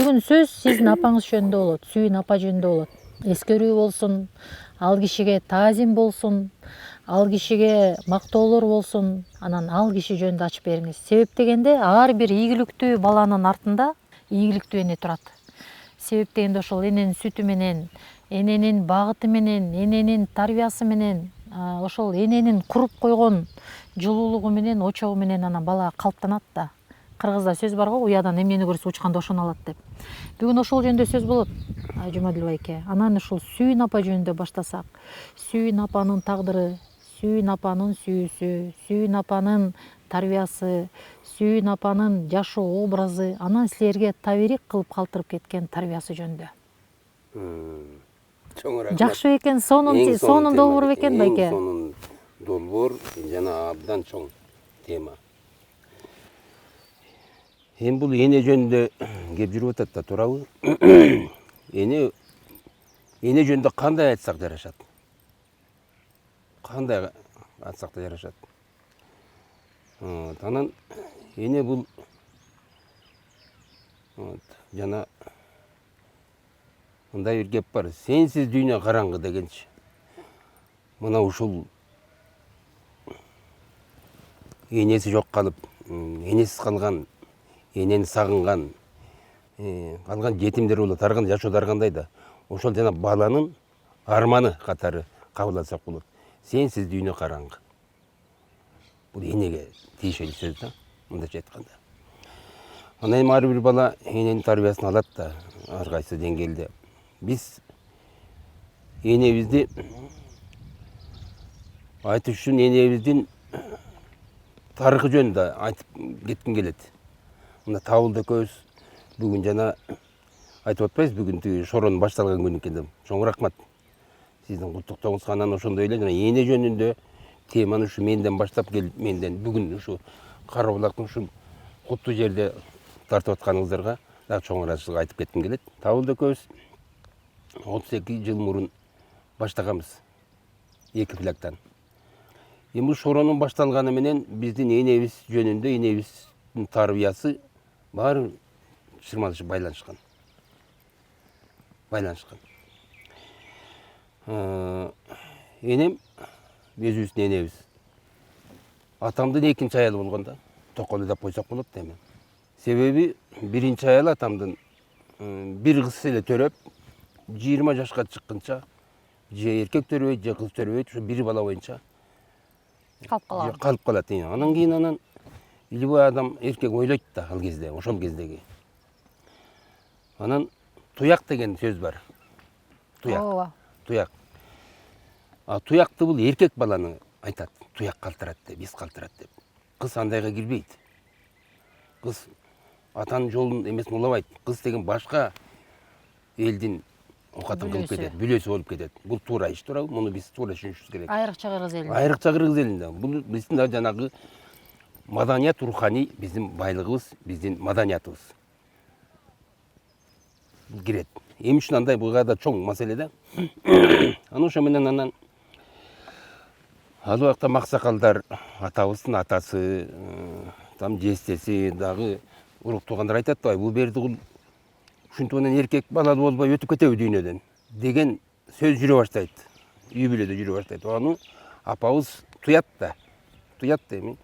Бүгүн сөз сиздин апаңыз жөнүндө болот, Сүйүн апа жөнүндө болот. Эскерүү болсун, ал кишиге таазим болсун, ал кишиге мактоолор болсун, анан ал киши жөнүндө ачып бериңиз. Себеп дегенде ар бир ийгиликтүү баланын артында ийгиликтүү эне турат. Себеп дегенде ошол эненин сүтү менен, эненин багыты менен, эненин тарбиясы менен, ошол эненин куруп койгон жылуулугу менен, очогу менен анан бала калыптанат да. Кыргызда сөз бар го, уядан эмнени көрсө учканда ошону алат деп. Бүгүн ошол жөнүндө сөз болот, Жумадил байке. Анан ушул Сүйүн апа жөнүндө баштасак. Сүйүн апанын тагдыры, Сүйүн апанын сүйүүсү, Сүйүн апанын тарбиясы, Сүйүн апанын жашоо образы, анан силерге табирик кылып калтырып кеткен тарбиясы жөнүндө. Чоң рахмат. Жакшы экен, сонун долбоор бекен байке. Сонун долбоор жана абдан чоң тема. Эми бул эне жөнүндө кеп жүрүп атат да, туурабы? Эне жөнүндө кандай айтсак жарашат? Кандай айтсак да жарашат? Анан эне бул жана мындай бир кеп бар. Сенсиз дүйнө караңгы дегенчи. Мына ушул энеси жок калып, энесиз калган, энени сагынган, калган жетимдер болот, ар кандай жашоодо ар кандай да. Ошол жана баланын арманы катары кабыл алсак болот. Сенсиз дүйнө караңгы. Бул энеге тийишелүү сөз да, мындайча айтканда. Анан эми ар бир бала эненин тарбиясын алат да, ар кайсы деңгээлде. Биз энебизди айтыш үчүн энебиздин тарыхы жөнүндө айтып кетким келет. Мына Табылды экөөбүз бүгүн жана айтып атпайбыз, бүгүн тиги шоронун башталган күнү экен деп. Чоң рахмат сиздин куттуктооңузга. Анан ошондой эле жана эне жөнүндө теманы ушу менден баштап келип, менден бүгүн ушу Кара Булактын ушул куттуу жерде тартып атканыңыздарга дагы чоң ыраазычылык айтып кетким келет. Табылды экөөбүз 32 жыл мурун баштаганбыз эки фляктан. Эми бул шоронун башталганы менен биздин энебиз жөнүндө, энебиздин тарбиясы баары чырмалышып байланышкан. Энем өзүбүздүн энебиз. Атамдын экинчи аялы болгон да. Токолу деп койсок болот эми. Себеби биринчи аялы атамдын бир кыз эле төрөп, 20 жашка чыкканча же эркек төрөбөйт, же кыз төрөбөйт, ушу бир бала боюнча калып калат. Анан кийин илбой адам эркек ойлойт да ал кезде, ошол кездеги. Анан туяк деген сөз бар. Туяк. Туякты бул эркек баланы айтат. Туяк калтырат деп, биз калтырат деп. Кыз андайга кирбейт. Кыз атанын жолун эмес улабайт. Кыз деген башка элдин окатын кылып кетет, бүлөсү болуп кетет. Бул туура иш, туурабы? Муну биз туура түшүнүшүбүз керек. Айрыкча кыргыз элинде. Айрыкча кыргыз элинде. Бул биздин да жанагы маданият, руханий биздин байлыгыбыз, биздин маданиятыбыз. Бул кирет. Эми үчүн андай буга да чоң маселе да. Анан ошо менен анан ал убакта максакалдар, атабыздын атасы, там жестеси дагы урук туугандар айтат да, бул Бердигул ушинтип менен эркек балалуу болбой өтүп кетеби дүйнөдөн деген сөз жүрө баштайт. Үй бүлөдө жүрө баштайт. Аны апабыз туят да. Туят эми.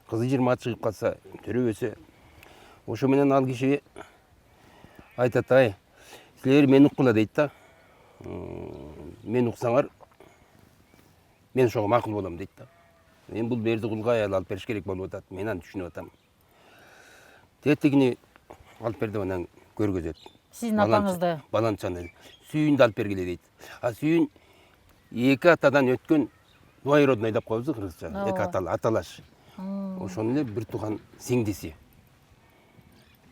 Кызы 20 чыгып калса, төрөбөсө. Ошо менен ал киши айтат, ай, силер мени уккула дейт да. Мен уксаңар, мен ошого макул болом дейт да. Эми бул Бердигулга аял алып бериш керек болуп атат. Мен аны түшүнүп атам. Тетигини алып бер деп анан көргөзөт. Сиздин апаңызды. Баланчаны Сүйүндү алып бергиле дейт. Сүйүн эки атадан өткөн двоюродной деп коебуз кыргызча. Эки аталаш. Ошону эле бир тууган сиңдиси.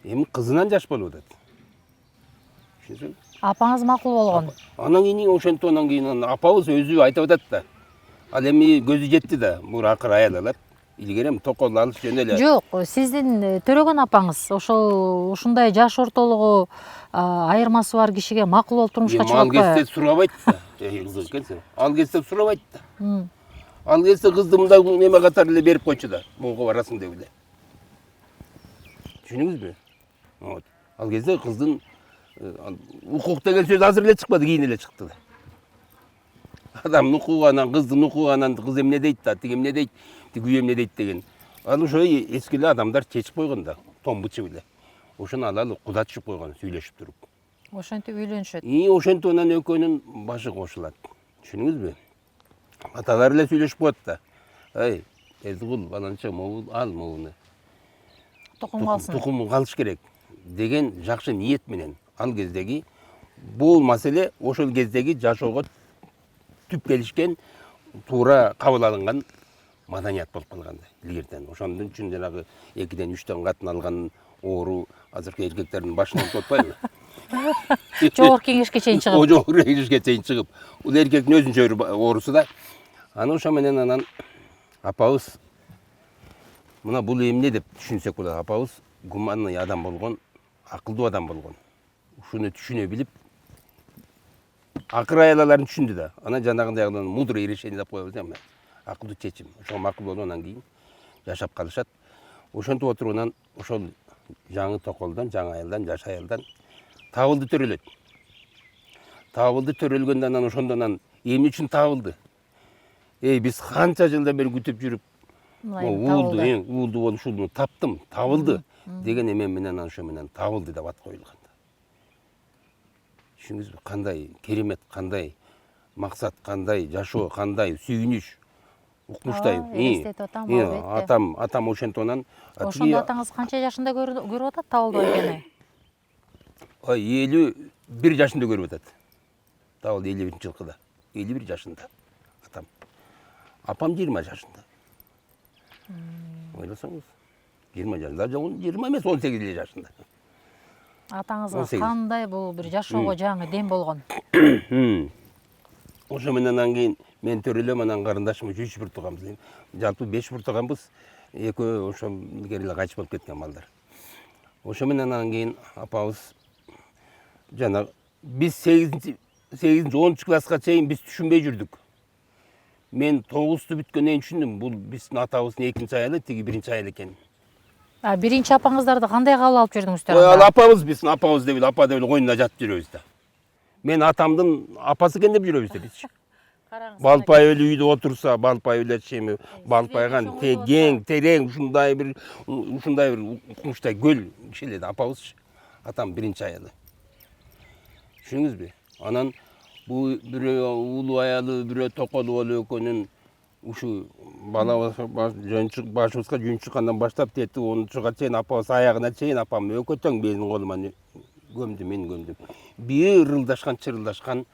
Эми кызынан жаш болуп атат. Апаңыз макул болгон. Анан кийин ошентип анан кийин апабыз өзү айтып атат да. Ал эми көзү жетти да, бул акыр аял алат. Илгери эми токол алыш жөн эле. Жок, сиздин төрөгөн апаңыз ошол ушундай жаш ортолугу айырмасы бар кишиге макул болуп турмушка чыгып Ал кезде сурабайт да. Кыз экенсиң. Ал кезде сурабайт да. Ал кезде кызды мындай неме катары эле берип койчу да. Буга барасың деп эле. Түшүнүңүзбү? Ал кезде кыздын укук деген сөз азыр эле чыкпады, кийин эле чыкты. Адамдын укугу анан кыздын укугу анан кыз эмне дейт да, тиги эмне дейт, тиги эмне дейт деген. Ал ошо эски эле адамдар чечип койгон да, том бычып эле. Ошону алалы куда түшүп койгон, сүйлөшүп туруп. Ошентип үйлөнүшөт. Ошентип анан экөөнүн башы кошулат. Түшүнүңүзбү? Аталар эле сүйлөшүп коет да. Ай, Эзгул, баланча, могул ал могуну. Тукум калсын. Тукум калыш керек деген жакшы ниет менен ал кездеги бул маселе ошол кездеги жашоого түп келишкен, туура кабыл алынган маданият болуп калган илгертен. Ошондун үчүн жанагы 2ден 3төн катын алган оору азыркы эркектердин башынан өтүп атпайбы? Жогорку кеңешке чейин чыгып. Жогорку кеңешке чейин чыгып. Бул эркектин өзүнчө оорусу да. Аны ошо менен анан апабыз мына бул эмне деп түшүнсөк болот. Апабыз гуманный адам болгон, акылдуу адам болгон. Ушуну түшүнө билип, акыр аялаларын түшүндү да. Анан жанагындай мудрый решение деп коебуз эми. Акылдуу чечим. Ошого макул болгондон кийин жашап калышат. Ошентип отурганан ошол жаңы токолдон, жаңы аялдан, жаш аялдан табылды төрөлөт. Табылды төрөлгөндөн анан ошондон эмне үчүн табылды? Биз канча жылдан бери күтүп жүрүп, уулду болушуну таптым, табылды деген эме менен ошо менен табылды деп ат коюлган. Түшүнүңүзбү? Кандай керемет, кандай максат, кандай жашоо, кандай сүйүнүч, укмуштай. Элестетип атам, албетте. Атам ошентип анан. Ошондо атаңыз канча жашында көрүп атат табылды экени? 51 жашында көрүп атат. Табылды 51-жылкыда. 51 жашында атам. Апам 20 жашында. Ойлосоңуз, 20 жашында, 20 эмес 18 жашында. Атаңызга кандай бул бир жашоого жаңы дем болгон? Ошо менен анан кийин мен төрөлөм, анан карындашым 3 бир тууганбыз. Жалпы 5 бир тууганбыз. Экөө ошо илгери эле кайтыш болуп кеткен балдар. Ошо менен анан кийин апабыз жана биз 8-10 класска чейин биз түшүнбөй жүрдүк. Мен 9-ту бүткөндөн кийин түшүндүм, бул биздин атабыздын 2-нчи аялы, тиги 1-нчи аялы экенин. Биринчи апаңыздарды кандай кабыл алып жүрдүңүздөр? Ал апабыз, биздин апабыз деп эле, апа деп эле койнуна жатып жүрөбүз да. Мен атамдын апасы экен деп жүрөбүз да биз. Балпай эле үйдө отурса, балпай эле чеми, балпайган кең, терең, ушундай бир укмуштай көл киши эле да апабыз. Атам 1-нчи аялы. Түшүнүңүзбү? Анан бул бирөө улуу аялы, бирөө токолу болуп экөөнүн ушу бала башыбызга жүн чыккандан баштап тети 10-чуга чейин апабыз аягына чейин апам өкөтөң менин колума көмдү, мен көмдүм. Бир ырылдашкан, чырылдашкан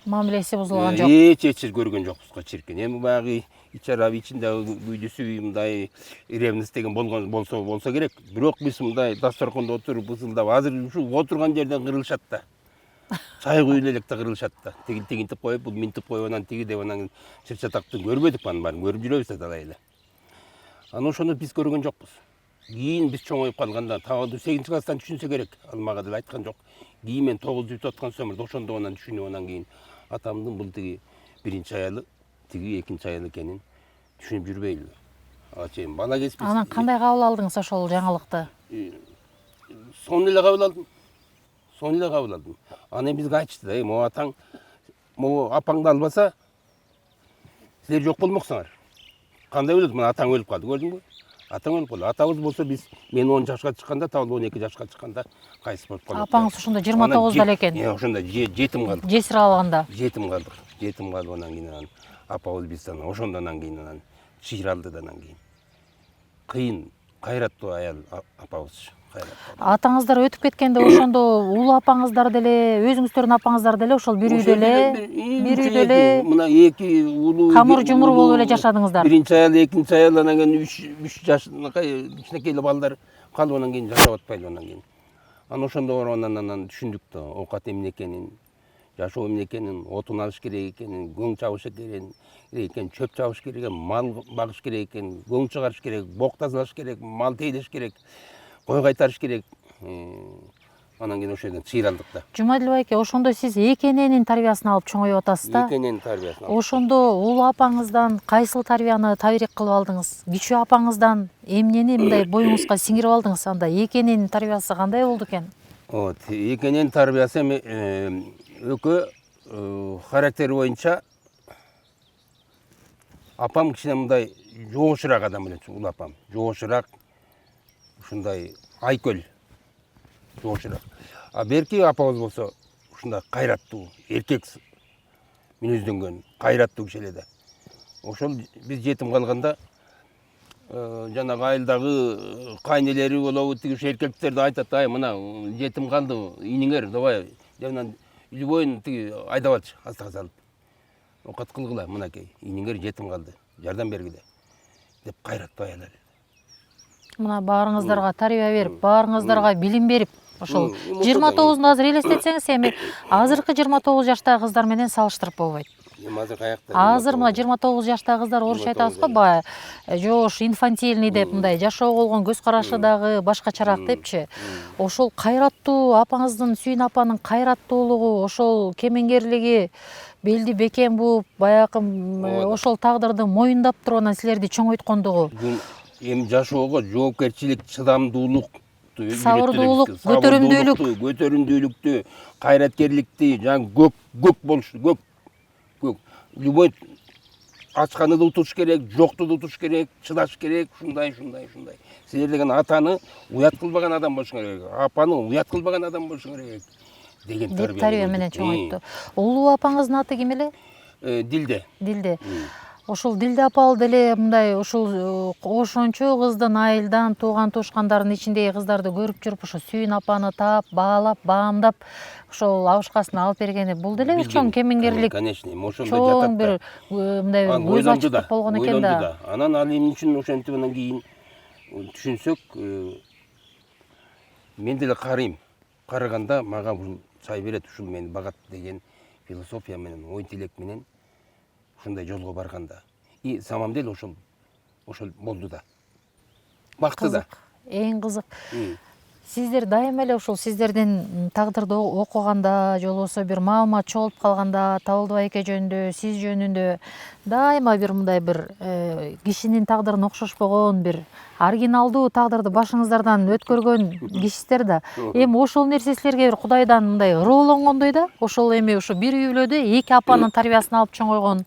мамилеси бузулган жок. Эч көргөн жокпуз го чиркен. Эми баягы ичара ичинде күйдүсү мындай ревность деген болсо керек. Бирок биз мындай дасторкондо отуруп ысылдап, азыр ушу отурган жерден кырылышат да. Чай куюп элек да кырылышат да. Тигинтип коюп, бул минтип коюп, анан тиги деп анан чыр-чатакты көрбөдүк анын баарын, көрүп жүрөбүз да далай эле. Анан ошону биз көргөн жокпуз. Кийин биз чоңоюп калганда, табылды 8-нчи класстан түшүнсө керек. Ал мага деле айткан жок. Кийин мен 9 бүтүп аткан сөмүрдө ошондо анан түшүнүп, анан кийин атамдын бул тиги 1-нчи аялы, тиги 2-нчи аялы экенин түшүнүп жүрбөйлү. Ага чейин бала кезбиз. Анан кандай кабыл алдыңыз ошол жаңылыкты? Сонун эле кабыл алдым. Анан бизге айтышты да, могу атаң, могу апаңды албаса, силер жок болмоксуңар. Кандай болот? Мына атаң өлүп калды, көрдүңбү? Атаң өлүп калды. Атабыз болсо мен 10 жашка чыкканда, табыл 12 жашка чыкканда кайсы болуп калды. Апаңыз ошондо 29 эле экен. Ошондо жетим калдык. Жесир алганда. Жетим калдык анан кийин апабыз бизден ошондон кийин анан чыйралды да анан кийин. Кыйын, кайраттуу аял апабыз. Атаңыздар өтүп кеткенде ошондо улуу апаңыздар деле, өзүңүздөрдүн апаңыздар деле ошол бир үйдө эле мына эки улуу камыр жумур болуп эле жашадыңыздар. 1-нчи аял, 2-нчи аял, анан кийин 3 жашынакай кичинекей эле балдар калып, анан кийин жашап атпайлы анан кийин. Анан ошондо анан түшүндүк да, оокат эмне экенин, жашоо эмне экенин, отун алыш керек экенин, көң чабыш керек экен, чөп чабыш керек экен, мал багыш керек экен, көң чыгарыш керек, бок тазалаш керек, мал тейлеш керек, кой кайтарыш керек. Анан кийин ошол жерден чыйралдык да. Жумадил байке, ошондо сиз эки эненин тарбиясын алып чоңоюп атасыз да? Эки эненин тарбиясын алып. Ошондо улуу апаңыздан кайсыл тарбияны табирик кылып алдыңыз? Кичүү апаңыздан эмнени мындай боюңузга сиңирип алдыңыз? Анда эки эненин тарбиясы кандай болду экен? Вот, экенин тарбиясы өкө характери боюнча апам кичине мындай жоошураак адам эле, ул апам жоошураак, ушундай айкөл жоошураак. А берки апабыз болсо ушундай кайраттуу, эркек мүнөздөнгөн, кайраттуу киши эле да. Ошол биз жетим калганда жанагы айылдагы кайнелери болобу, тиги ушу эркектерди айтат, ай мына жетим калды, ийниңер давай жанан любойун тиги айдап алчы, астыга салып. Окат кылгыла, мынакей, ийниңер жетим калды, жардам бергиле деп кайраттуу аялар. Мына баарыңыздарга тарбия берип, баарыңыздарга билим берип, ошол 29-ду азыр элестетсеңиз, эми азыркы 29 жаштагы кыздар менен салыштырып болбойт. Азыр каякта? Азыр мына 29 жаштагы кыздар орусча айтабыз го, баягы жоош, инфантильный деп, мындай жашоого болгон көз карашы дагы башкачараак депчи. Ошол кайраттуу апаңыздын, Сүйүн апанын кайраттуулугу, ошол кемеңгерлиги белди бекем бууп, баягы ошол тагдырды моюндап туруп анан силерди чоңойткондугу. Эми жашоого жоопкерчилик, чыдамдуулук, сабырдуулук, көтөрүмдүүлүктү, кайраткерликти, жаңы көк болушу, көк. Любой ачканы да утуш керек, жокту да утуш керек, чыдаш керек, ушундай. Силер деген атаны уят кылбаган адам болушуңар керек, апаны уят кылбаган адам болушуңар керек деген тарбия менен чоңойту. Улуу апаңыздын аты ким эле? Дилде. Дилде. Ошол Дилде апалы деле мындай ушул ошончо кыздын айылдан тууган туушкандардын ичиндеги кыздарды көрүп жүрүп, ошо Сүйүн апаны таап, баалап, баамдап, ошол абышкасын алып бергени бул деле чоң кемеңгерлик. Конечно, ошондой чоң бир мындай көз ачыктык болгон экен да. Анан ал эмне үчүн ошентип анан кийин түшүнсөк, мен деле карыйм. Караганда мага бул чай берет, ушул мени багат деген философия менен, ой тилек менен ушундай жолго барганда. И самом деле ошол болду да. Бакты да. Эң кызык. Сиздер дайыма эле ушул сиздердин тагдырды окуганда, же болбосо бир маалымат чогулуп калганда, Табылдыбай эке жөнүндө, сиз жөнүндө дайыма бир мындай бир кишинин тагдырына окшошпогон бир оригиналдуу тагдырды башыңыздардан өткөргөн кишисиздер да. Эми ошол нерсе силерге бир Кудайдан мындай ыроолонгондой да. Ошол эми ушу бир үй бүлөдө эки апанын тарбиясын алып чоңойгон.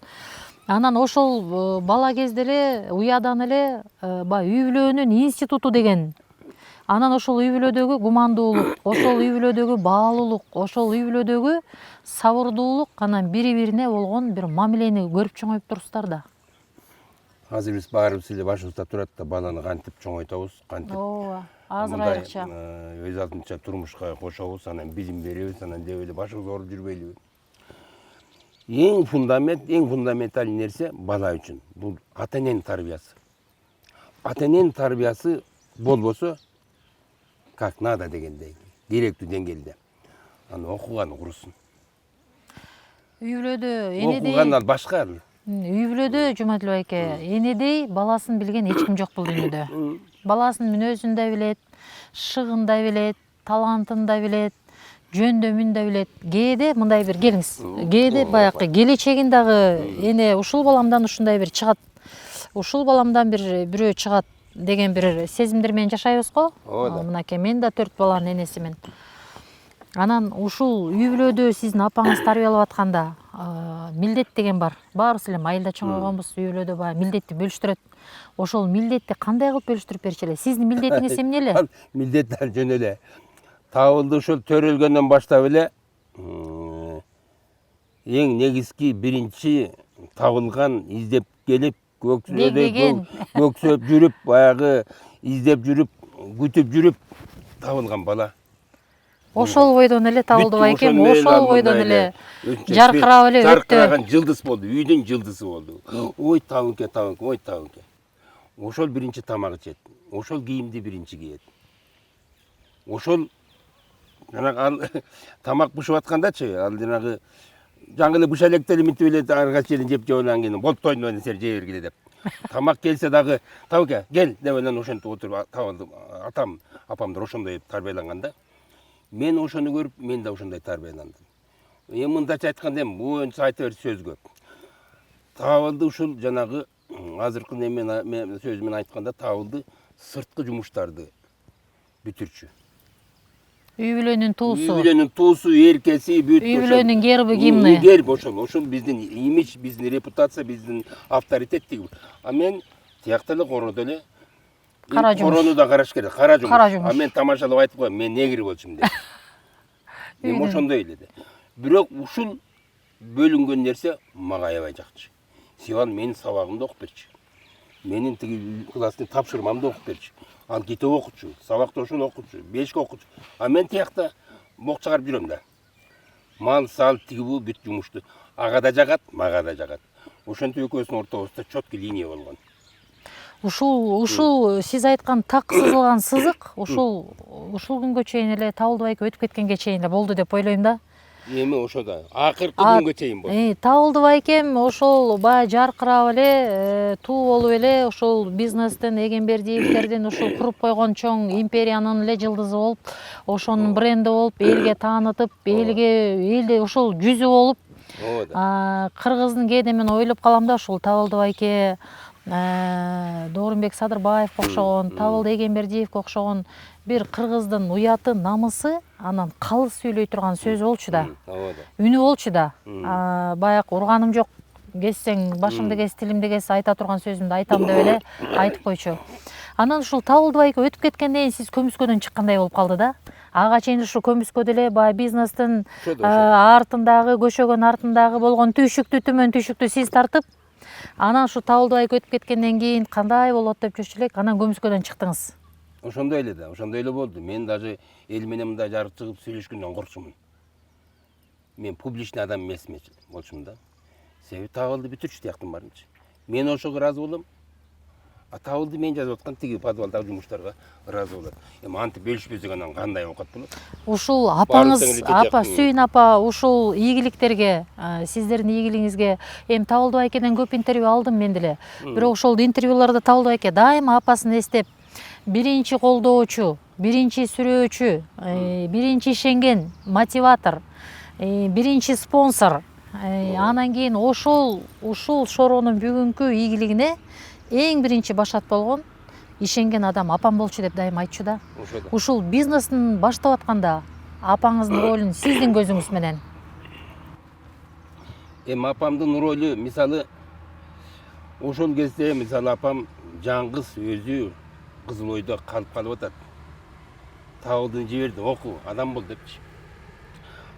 Анан ошол бала кезде эле уядан эле баягы үй бүлөнүн институту деген. Анан ошол үй бүлөдөгү гумандуулук, ошол үй бүлөдөгү баалуулук, ошол үй бүлөдөгү сабырдуулук, анан бири-бирине болгон бир мамилени көрүп чоңоюп турсуздар да. Азыр биз баарыбыз эле башыбызда турат да, баланы кантип чоңойтобуз, кантип азыр айрыкча өз алдынча турмушка кошобуз, анан билим беребиз, анан деп эле башыбыз ооруп жүрбөйлүбү. Эң фундаменталь нерсе бала үчүн бул ата-эненин тарбиясы. Ата-эненин тарбиясы болбосо, как надо дегендей, керектүү деңгээлде, аны окуган курусун. Үй бүлөдө энедей Окугандан башка. Үй бүлөдө Жумадил байке, энедей баласын билген эч ким жок бул дүйнөдө. Баласынын мүнөзүн да билет, шыгын да билет, талантын да билет, жөндөмүн да билет. Кээде мындай бир келиңиз. Кээде баягы келечегин дагы эне ушул баламдан ушундай бир чыгат. Ушул баламдан бирөө чыгат деген бир сезимдер менен жашайбыз го. Мынакей мен да 4 баланын энесимин. Анан ушул үй бүлөдө сиздин апаңыз тарбиялап атканда милдет деген бар. Баарыбыз эле айылда чоңойгонбуз, үй бүлөдө баягы милдетти бөлүштүрөт. Ошол милдетти кандай кылып бөлүштүрүп берчү эле? Сиздин милдетиңиз эмне эле? Милдеттер жөн эле. Табылды ошол төрөлгөндөн баштап эле эң негизги биринчи табылган, издеп келип, көксөп жүрүп, баягы издеп жүрүп, күтүп жүрүп табылган бала. Ошол бойдон эле Табылдыбай экен, ошол бойдон эле жаркырап эле өттү. Жаркыраган жылдыз болду, үйдүн жылдызы болду. Ой табынке, ой табынке. Ошол биринчи тамак ичет, ошол кийимди биринчи кийет. Ошол жанагы тамак бышып аткандачы, ал жанагы жаңы эле быша электе минтип эле аргач жерин жеп анан кийин болтойн менен сер жей бергиле деп. Тамак келсе дагы, табыке, кел деп анан ошентип отуруп табылды. Атам, апамдар ошондой тарбияланган да. Мен ошону көрүп, мен да ошондой тарбияландым. Эми мындача айтканда бул айта берсе сөз көп. Табылды ушул жанагы азыркы мен сөзү менен айтканда табылды сырткы жумуштарды бүтүрчү. Үй бүлөнүн туусу. Үй бүлөнүн туусу, эркеси, бүт. Үй бүлөнүн герби гимни. Герб ошол биздин имидж, биздин репутация, биздин авторитеттиги. А мен тиякта эле короодо эле Кара жумуш. корону да караш керек, кара Кара жумуш. жумуш. А мен тамашалап айтып коем, мен негр болчумун деп. Эми ошондой эле. Бирок ушул бөлүнгөн нерсе мага аябай жакчы. Сиван менин сабагымды окуп берчү. Менин тиги класстын тапшырмамды окуп берчү. Ал китеп окучу, сабакта ошону окучу, бешке окучу. А мен тиякта мок чыгарып жүрөм да. Мал, сал, тиги бул бүт жумушту. Ага да жагат, мага да жагат. Ошентип экөөбүздүн ортобузда четкий линия болгон. Ушул сиз айткан так сызылган сызык ушул күнгө чейин эле Табылдыбай айке өтүп кеткенге чейин эле болду деп ойлойм да. Эми ошода акыркы күнгө чейин болду. Табылдыбай айкем ошол баягы жаркырап эле туу болуп эле ошол бизнестин Эгембердиевдердин ушул куруп койгон чоң империянын эле жылдызы болуп, ошонун бренди болуп, элге таанытып, элде ошол жүзү болуп. Кыргыздын кээде мен ойлоп калам да, ушул Табылдыбай айке, Доорунбек Садырбаевге окшогон, Табылды Эгембердиевге окшогон бир кыргыздын уяты, намысы, анан калыс сүйлөй турган сөзү болчу да. Үнү болчу да. Баягы урганым жок, кессең башымды кес, тилимди кес, айта турган сөзүмдү айтам деп эле айтып койчу. Анан ушул Табылдыбай айке өтүп кеткенден кийин сиз көмүскөдөн чыккандай болуп калды да. Ага чейин ушул көмүскөдө эле баягы бизнестин артындагы, көчөгөн артындагы болгон түйшүктү, түмөн түйшүктү сиз тартып, анан ушу Табылдыбай айке өтүп кеткенден кийин кандай болот деп жүрчү элек, анан көмүскөдөн чыктыңыз. Ошондой эле да, ошондой эле болду. Мен даже эл менен мындай жарык чыгып сүйлөшкөндөн коркчумун. Мен публичный адам эмес болчумун да. Себеби Табылды бүтүрчү тияктын баарынчы. Мен ошого ыраазы болом. А Табылды мен жазып аткан тиги подвалдагы жумуштарга ыраазы болот. Эми антип бөлүшпөсөк анан кандай окат болот? Ушул апаңыз, Сүйүн апа, ушул ийгиликтерге, сиздердин ийгилигиңизге эми Табылдыбай айкеден көп интервью алдым мен деле. Бирок ошол интервьюларда Табылдыбай айке дайыма апасын эстеп, биринчи колдоочу, биринчи сүрөөчү, биринчи ишенген мотиватор, биринчи спонсор, анан кийин ушул шоронун бүгүнкү ийгилигине эң биринчи башат болгон ишенген адам апам болчу деп дайыма айтчу да. Ушул бизнестин баштап атканда апаңыздын ролун сиздин көзүңүз менен. Эми апамдын ролу, мисалы, ошол кезде мисалы апам жаңгыз өзү Кызыл Ойдо калып атат. Табылдыны жиберди, оку, адам бол депчи.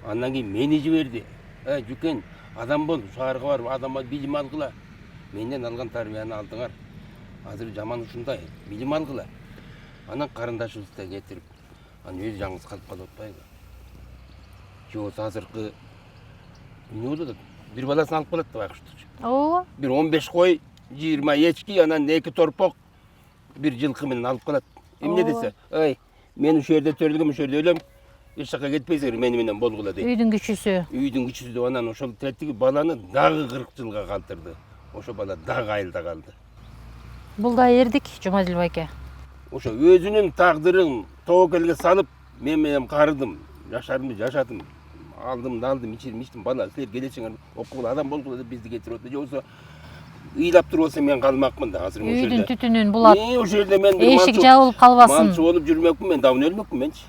Андан кийин мени жиберди. Жүкен, адам бол, шаарга барып, адамга билим алгыла. Менден алган тарбияны алдыңар. Азыр жаман ушундай, билим алгыла. Анан карындашыбызды кетирип, анан өзү жаңгыз калып калып атпайбы? Жок, азыркы эмне болот? Бир баласын алып калат деп айкыштырчу. Ооба. Бир 15 кой, 20 эчки, анан 2 торпок, бир жылкы менен алып калат. Эмне десе? Мен ушул жерде төрөлгөм, ушул жерде өлөм. Эч жака кетпейсиңер, мени менен болгула дейт. Үйдүн күчүсү. Үйдүн күчүсү деп анан ошол тетиги баланы дагы 40 жылга калтырды. Ошо бала дагы айылда калды. Бул да эрдик, Жумадил байке. Ошо өзүнүн тагдырын тобокелге салып, мен менен карыдым, жашарымды жашадым. Алдым, ичтим, бала, силер келечиңер окугула, адам болгула деп бизди кетирип атты. Жоксо ыйлап туруп алсам мен калмакмын да азыр ошол жерде. Үйдүн түтүнүн булат. Ошол жерде мен эшик жабылып калбасын. Малчы болуп жүрмөкмүн, мен давно өлмөкмүн менчи.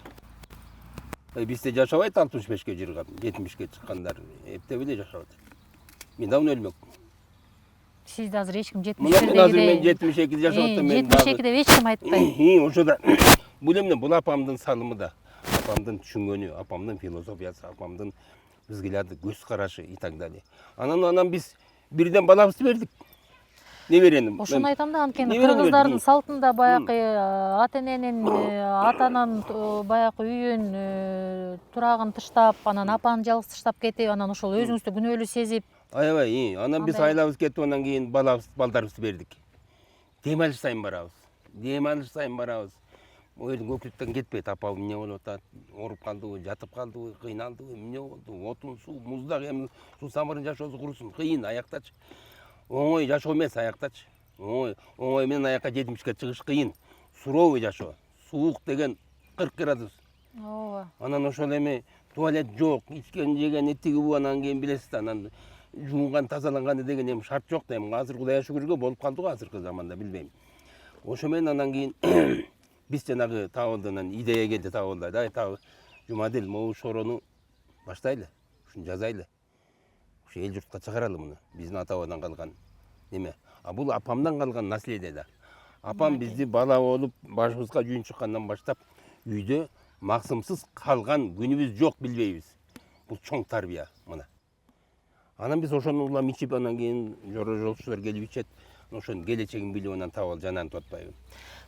Бизде жашабайт 65ке жырган, 70ке чыккандар эптеп эле жашап атат. Мен давно өлмөкмүн. Сизде азыр эч ким 72 азыр мен 72 жашап атам, мен 72 деп эч ким айтпайт. Ошода бул эмне, бул апамдын салымы да, апамдын түшүнгөнү, апамдын философиясы, апамдын взгляды, көз карашы и так далее. Анан биз бирден балабызды бердик. Неберени. Ошону айтам да, анткени кыргыздардын салтында баягы ата-эненин, атанын баягы үйүн, турагын тыштап, анан апаны жалгыз тыштап кетип, анан ошол өзүңүздү күнөөлүү сезип. Аябай, анан биз айлабыз кетип, анан кийин балдарыбызды бердик. Дем алыш сайын барабыз. Ойдун көкүлүктөн кетпейт, апа эмне болуп атат, ооруп калдыбы, жатып калдыбы, кыйналдыбы, эмне болду, отун, суу, муздак, эми суу самырын жашоосу курусун, кыйын аяктачы. Оңой жашоо эмес аяктачы. Оңой менен аякка 70ке чыгыш кыйын. Суровый жашоо. Суук деген 40 градус. Ооба. Анан ошол эми туалет жок, ичкен жеген тиги бу, анан кийин билесиз да, анан жуунган, тазаланганы деген эми шарт жок да, эми азыр Кудайга шүгүргө болуп калды го азыркы заманда, билбейм. Ошо менен анан кийин биз жанагы Табылдынан идея келди, Табылда, тагы Жумадил, могу шорону баштайлы, ушуну жазайлы. Ушу эл журтка чыгаралы муну. Биздин ата бабадан калган неме. А бул апамдан калган наследие да. Апам бизди бала болуп башыбызга жүйүн чыккандан баштап үйдө максымсыз калган күнүбүз жок билбейбиз. Бул чоң тарбия мына. Анан биз ошону улам ичип, анан кийин жолчулар келип ичет. Ошонун келечегин билип анан таап алып жанагын тотпайбы.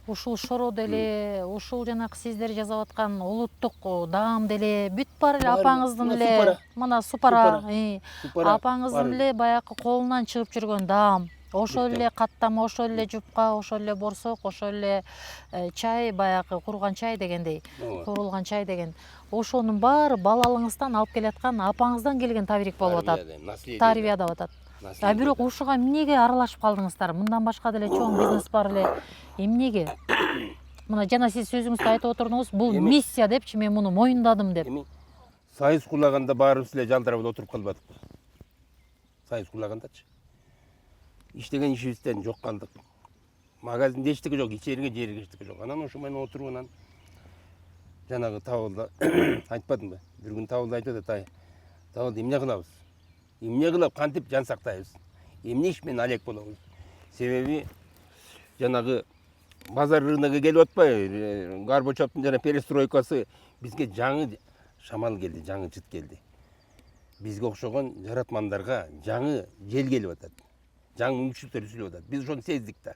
Ушул шоро деле, ушул жанакы сиздер жасап аткан улуттук даам деле бүт бар эле апаңыздын эле, мына супара, апаңыздын эле баягы колунан чыгып жүргөн даам. Ошол эле каттама, ошол эле жупка, ошол эле борсок, ошол эле чай, баягы курган чай дегендей, курулган чай деген. Ошонун баары балалыгыңыздан алып келаткан апаңыздан келген табирик болуп атат. Тарбия деп атат. А бирок ушуга эмнеге аралашып калдыңыздар? Мындан башка деле чоң бизнес бар эле. Эмнеге? Мына жана сиз сөзүңүздө айтып отурдуңуз, бул миссия депчи, мен муну моюндадым деп. Сайыз кулаганда баарыбыз эле жалдырап отуруп калбадыкпы? Сайыз кулагандачы. Иштеген ишибизден жок калдык. Магазинде эчтеке жок, ичерге жерге эчтеке жок. Анан ошо менен отуруп анан жанагы Табылда айтпадымбы? Бир күн Табылда айтып атат, Табылда эмне кылабыз? Эмне кылып кантип жан сактайбыз? Эмне иш менен алек болобуз? Себеби жанагы базар рыногу келип атпайбы? Горбачевдун жана перестройкасы бизге жаңы шамал келди, жаңы жыт келди. Бизге окшогон жаратмандарга жаңы жел келип атат. Жаңы мүмкүнчүлүктөр түзүлүп атат. Биз ошону сездик да.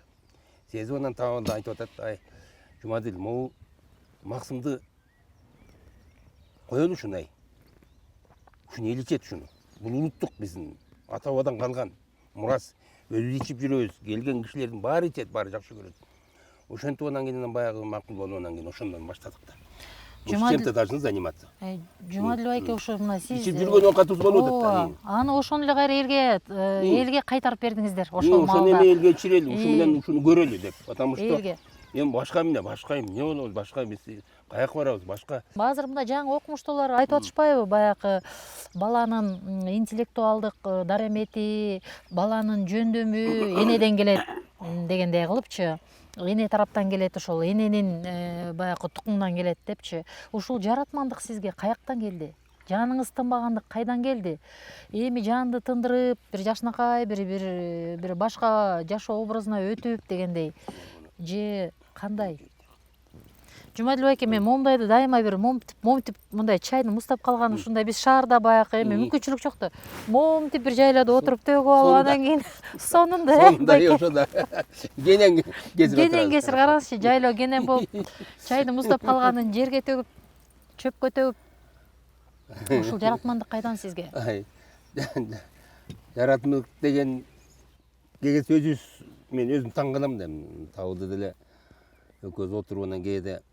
Сезип анан Табылда айтып атат, Жумадил, могу максымды коелу ушуну, ушуну эл ичет ушуну. Бул улуттук биздин ата бабадан калган мурас. Өзүбүз ичип жүрөбүз, келген кишилердин баары ичет, баары жакшы көрөт. Ошентип анан кийин баягы макул болуп анан кийин ошондон баштадык да. Чем-то должны заниматься. Жумадил байке, ошо мына сиз ичип жүргөн оокатыбыз болуп атат да. Аны ошону эле кайра элге кайтарып бердиңиздер ошол маалда. Ошону эме элге ичирели, ушу менен ушуну көрөлү деп. Потому что элге. Эми башка эмне болобуз, башка биз каяка барабыз, башка. Азыр мында жаңы окумуштуулар айтып атышпайбы, баягы баланын интеллектуалдык дарамети, баланын жөндөмү энеден келет дегендей кылыпчы. Эне тараптан келет, ошол эненин баягы тукумунан келет депчи. Ушул жаратмандык сизге каяктан келди? Жаныңыз тынбагандык кайдан келди? Эми жанды тындырып, бир жашынакай, бир башка жашоо образына өтүп дегендей. Же кандай? Жумадил байке, мен момдайды дайыма бир момтип мындай чайны муздап калган, ушундай биз шаарда баягы эми мүмкүнчүлүк жок да. Момтип бир жайлада отуруп төгүп алып, анан кийин сонунда ошондо кенен кесир караңызчы, жайлоо кенен болуп чайды муздап калганын жерге төгүп, чөпкө төгүп. Ушул жаратмандык кайдан сизге? Жаратмандык деген сөзүбүз мен өзүм таң калам да. Табылды деле экөөбүз отуруп анан кээде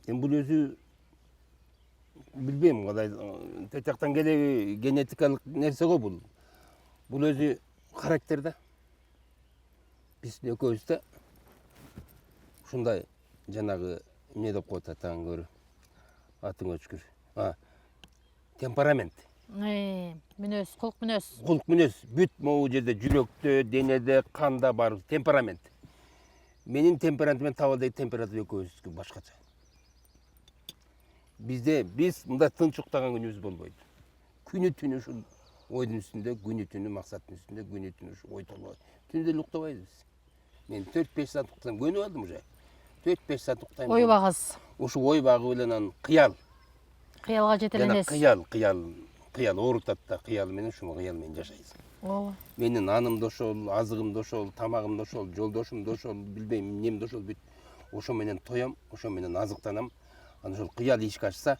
бул өзү билбейм кандай тет жактан келеби, генетикалык нерсе го бул. Бул өзү характер да. Биз экөөбүз да ушундай жанагы эмне деп коет атаң көрү. Атың өчкүр. Темперамент. Мүнөз, кулк мүнөз. Кулк мүнөз бүт могу жерде, жүрөктө, денеде, канда бар темперамент. Менин темпераментим Табылдагы температура экөөбүздүкү башкача. Биз мындай тынч уктаган күнүбүз болбойт. Күнү түнү ушул ойдун үстүндө, күнү түнү максаттын үстүндө, күнү түнү ушу ой толгой. Түндө эле уктабайбыз. Мен 4-5 саат уктайм, көнүп алдым уже. 4-5 саат уктайм. Ойбагыз. Ушу ойбагы менен кыял. Кыялга жетеленесиз. Кыял оорутат да, кыял менен ушул кыял менен жашайсың. Ооба. Менин аным да ошол, азыгым да ошол, тамагым да ошол, жолдошум да ошол, билбейм эмнем да ошол бүт. Ошо менен тоям, ошо менен азыктанам. Анан ошол кыял ишке ашса,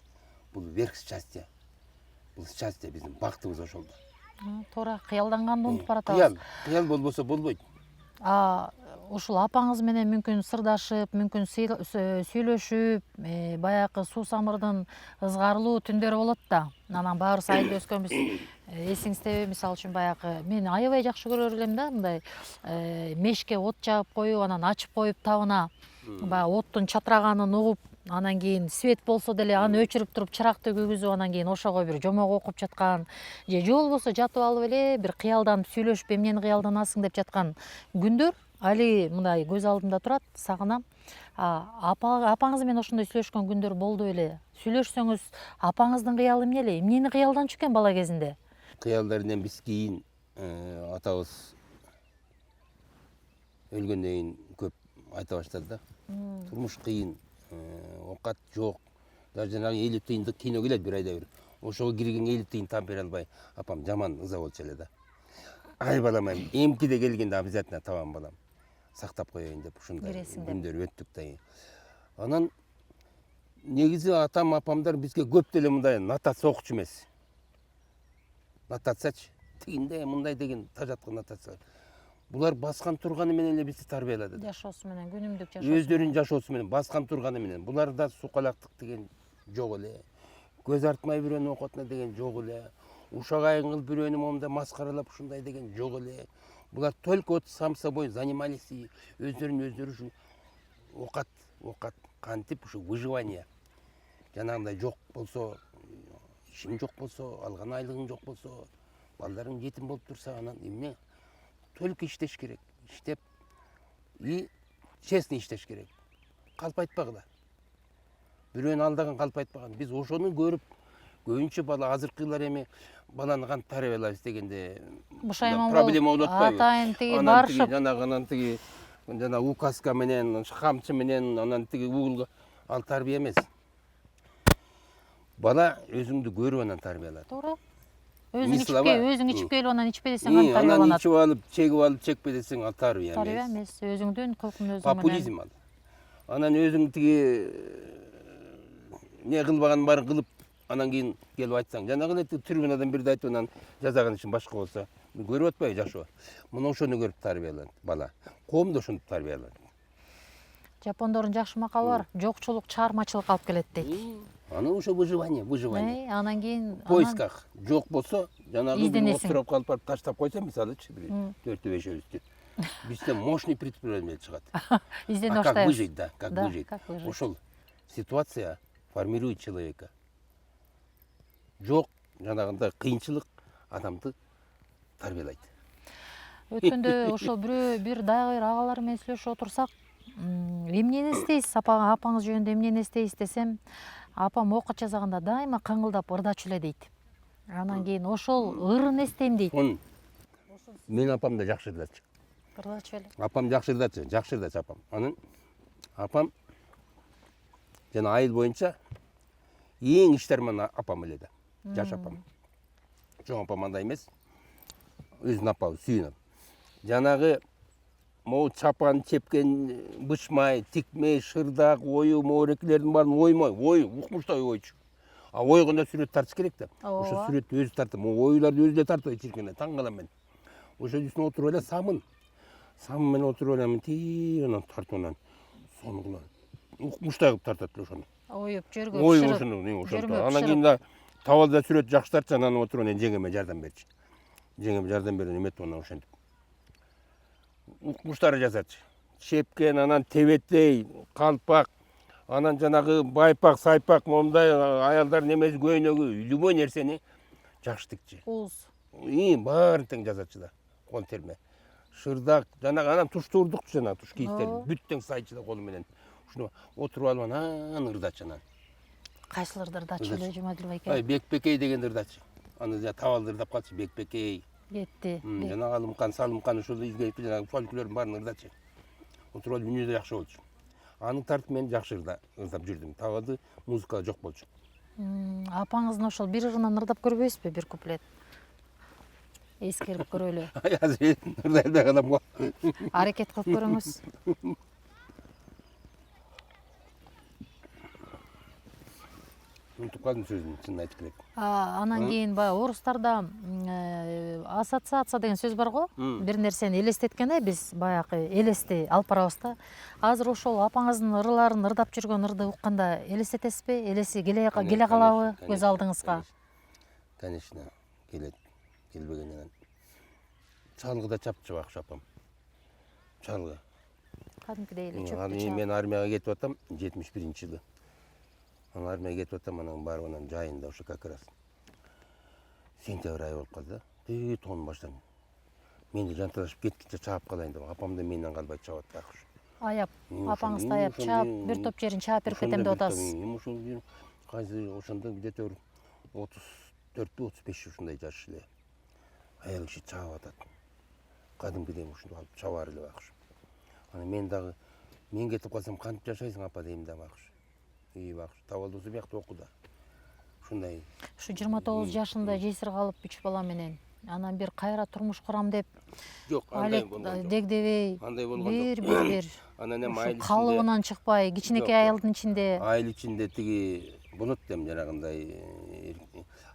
бул верх счастье. Бул счастье биздин бактыбыз ошолда. Туура, кыялданганды унутуп баратабыз. Кыял болбосо болбойт. Ушул апаңыз менен мүмкүн сырдашып, мүмкүн сүйлөшүп, баягы суу самырдын ызгарлуу түндөрү болот да. Анан баарыбыз айылда өскөнбүз. Эсиңиздеби, мисалы үчүн баягы мен аябай жакшы көрөр элем да, мындай мешке от жагып коюп, анан ачып коюп табына, баягы оттун чатыраганын угуп, анан кийин свет болсо деле аны өчүрүп туруп чыракты күйгүзүп, анан кийин ошого бир жомок окуп жаткан, же болбосо жатып алып эле бир кыялданып сүйлөшүп, эмнени кыялданасың деп жаткан күндөр али мындай көз алдымда турат, сагынам. Апаңыз менен ошондой сүйлөшкөн күндөр болду беле? Сүйлөшсөңүз, апаңыздын кыялы эмне эле? Эмнени кыялданчу экен бала кезинде? Кыялдарынан биз кийин атабыз өлгөндөн кийин көп айта баштады да. Турмуш кыйын, оокат жок. Даже жанагы 50 тыйындык кино келет бир айда бир. Ошого кирген 50 тыйын таап бере албай, апам жаман ыза болчу эле да. Ай балам, эмкиде келгенде обязательно табам балам. Сактап коеюн деп ушундай күндөр өттүк да. Анан негизи атам, апамдар бизге көп деле мындай нотация окучу эмес. Нотациячы, тигинде мындай деген тажаткан нотация. Булар баскан турганы менен эле бизди тарбиялады. Жашоосу менен, күнүмдүк жашоосу. Өздөрүнүн жашоосу менен баскан турганы менен. Буларда сукалактык деген жок эле. Көз артмай бирөөнү окутуна деген жок эле. Ушак айын кылып бирөөнү момундай маскаралап ушундай деген жок эле. Булар только сам собой занимались, өздөрүн ушу окат кантип ушу выживание. Жанагындай жок болсо, ишиң жок болсо, алган айлыгың жок болсо, балдарың жетим болуп турса, анан эмне? Только иштеш керек. Иштеп и честный иштеш керек. Калп айтпагыла. Бирөөнү алдаган калп айтпаган. Биз ошону көрүп, көбүнчө бала азыркылар эми баланы кантип тарбиялайбыз дегенде проблема болуп атпайбы? Атайын тиги барышып, анан тиги жана указка менен, камчы менен, анан тиги угулга ал тарбия эмес. Бала өзүңдү көрүп анан тарбиялат. туура. Өзүң ичип келип анан ичпе десең кантип тарбияланат? Анан ичип алып, чегип алып, чекпе десең ал тарбия эмес. Тарбия эмес, өзүңдүн кылкың өзүң менен. Популизм ал. Анан өзүң тиги не кылбаган барын кылып, анан кийин келип айтсаң, жанагы эле трибунадан бирде айтып анан жазаган ишин башка болсо, көрүп атпайбы жашоо? Мына ошону көрүп тарбияланат бала. Коом да ошентип тарбияланат. Жапондордун жакшы макалы бар. Жокчулук чаармачылыкка алып келет дейт. Анан ошо выживание. Анан кийин В поисках жок болсо, жанагы отуруп калып барып таштап койсо, мисалычы, 4-5-өбүздү. Бизде мощный предприниматель чыгат. издене Как баштайбыз. выжить, да, как выжить. Ошол ситуация формирует человека. Жок, жанагындай кыйынчылык адамды тарбиялайт. Өткөндө ошо бир дагы агалар менен сүйлөшүп отурсак, эмнени эстейсиз, апаңыз жөнүндө эмнени эстейсиз десем, апам оокат жасаганда дайыма каңгылдап ырдачу эле дейт. Анан кийин ошол ырын эстейм дейт. Мен апам да жакшы ырдачу. Ырдачу эле. Апам жакшы ырдачу апам. Анан апам жана айыл боюнча эң иштерман апам эле да. Жаш апам. Чоң апам андай эмес. Өзүнүн апабы сүйүнөм. Жанагы могу чапан чепкен, бычмай, тикмей, шырдак, ою, моорекилердин баарын оймой, укмуштай ойчу. А ойгондо сүрөт тартыш керек да. Ошо сүрөттү өзү тартып, оюларды өзү эле тартып чиркене, таң калам мен. Ошо үстүнө отуруп эле самын менен отуруп эле тип анан тартып анан сону кылам. Укмуштай кылып тартат эле ошону. Оюп, жөргөп, бышырып. Ошону. Анан кийин да табалда сүрөт жакшы тартса, анан отуруп анан жеңеме жардам берчи. Жеңеме жардам берип эметип анан ошентип. Укмуштары жазачы. Чепкен, анан тебеттей, калпак, анан жанагы байпак, сайпак, момундай аялдардын эмеси көйнөгү, любой нерсени жакшы тикчи. Уз. Баарын тең жазачы да, кол терме. Шырдак, жанагы анан туштурдукчу жанагы туш кийиктер, бүт тең сайчы да колу менен. Ушуну отуруп алып анан ырдачы анан. Кайсыларды ырдачу эле Жумадил байке? Бекбекей дегенди ырдачы. Аны табалды ырдап калчы, Бекбекей. Кетти. Жанагы Алымкан, Салымкан ушул изгейип жанагы фольклордун баарын ырдачы. Отуруп алып үнү да жакшы болчу. Аны тартып мен жакшы ырдап жүрдүм. Табалды музыка жок болчу. Апаңыздын ошол бир ырынан ырдап көрбөйсүзбү, бир куплет? Эскерип көрөлү. Азыр ырдай албай калам го. Аракет кылып көрүңүз. Унутуп калдым сөзүн, чынын айтып керек. Анан кийин баягы орустарда ассоциация деген сөз бар го. Бир нерсени элестеткенде биз баягы элести алып барабыз да. Азыр ошол апаңыздын ырларын ырдап жүргөн ырды укканда элестетесизби? Элеси келе калабы көз алдыңызга? Конечно, келет. Келбегенен. Чалгыда чапчы бакшы апам. Чалгы. Кадимкидей эле чөптү. Мен армияга кетип атам 71-жылы. Анан армияга кетип атам, анан барып анан жайында ошо как раз сентябрь айы болуп калды да. Тон баштан. Мені жанталашып кеткенше чаап қалайын деп, апам да менен қалбай чаап атпакшы. Аяп, апаңызды аяп чаап, бир топ жерин чаап берип кетем деп атасыз. Ошол кайсы ошондо где-то 34-35 ушундай жаш эле. Аял киши чаап атат. Кадимкидей ушинтип алып чабаар эле бакшы. Аны мен дагы мен кетип калсам кантип жашайсың апа дейм да бакшы. Бакшы, табалдысы биякта окуда. Ушундай. Ушу 29 жашында жесир калып 3 бала менен анан бир кайра турмуш курам деп Жок, андай болгон жок. дегдебей Андай болгон жок. бир Анан эми айыл калыбынан чыкпай кичинекей айылдын ичинде айыл ичинде тиги болот дем жанагындай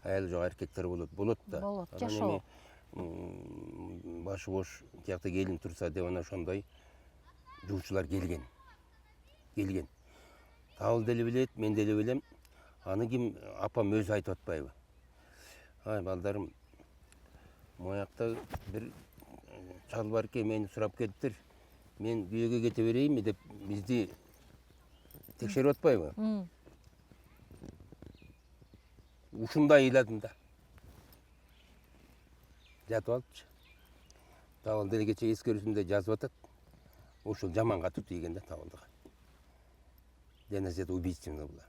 аял жок эркектер болот да. Болот, жашоо. Башы бош тиякта келин турса деп ana ошондой жуучулар келген. Табыл деле билет, мен деле билем. Аны ким апам өзү айтып атпайбы? Ай балдарым, моякта бир чал бар экен, мени сурап келиптир. Мен күйөөгө кете берейинби деп бизди текшерип атпайбы? Ушундай ыйладым да. Жатып алыпчы. Табыл деле кече эскерүүсүндө жазып атат. Ошол жаман катып тийген да табылдыга. Денесет убийственный була.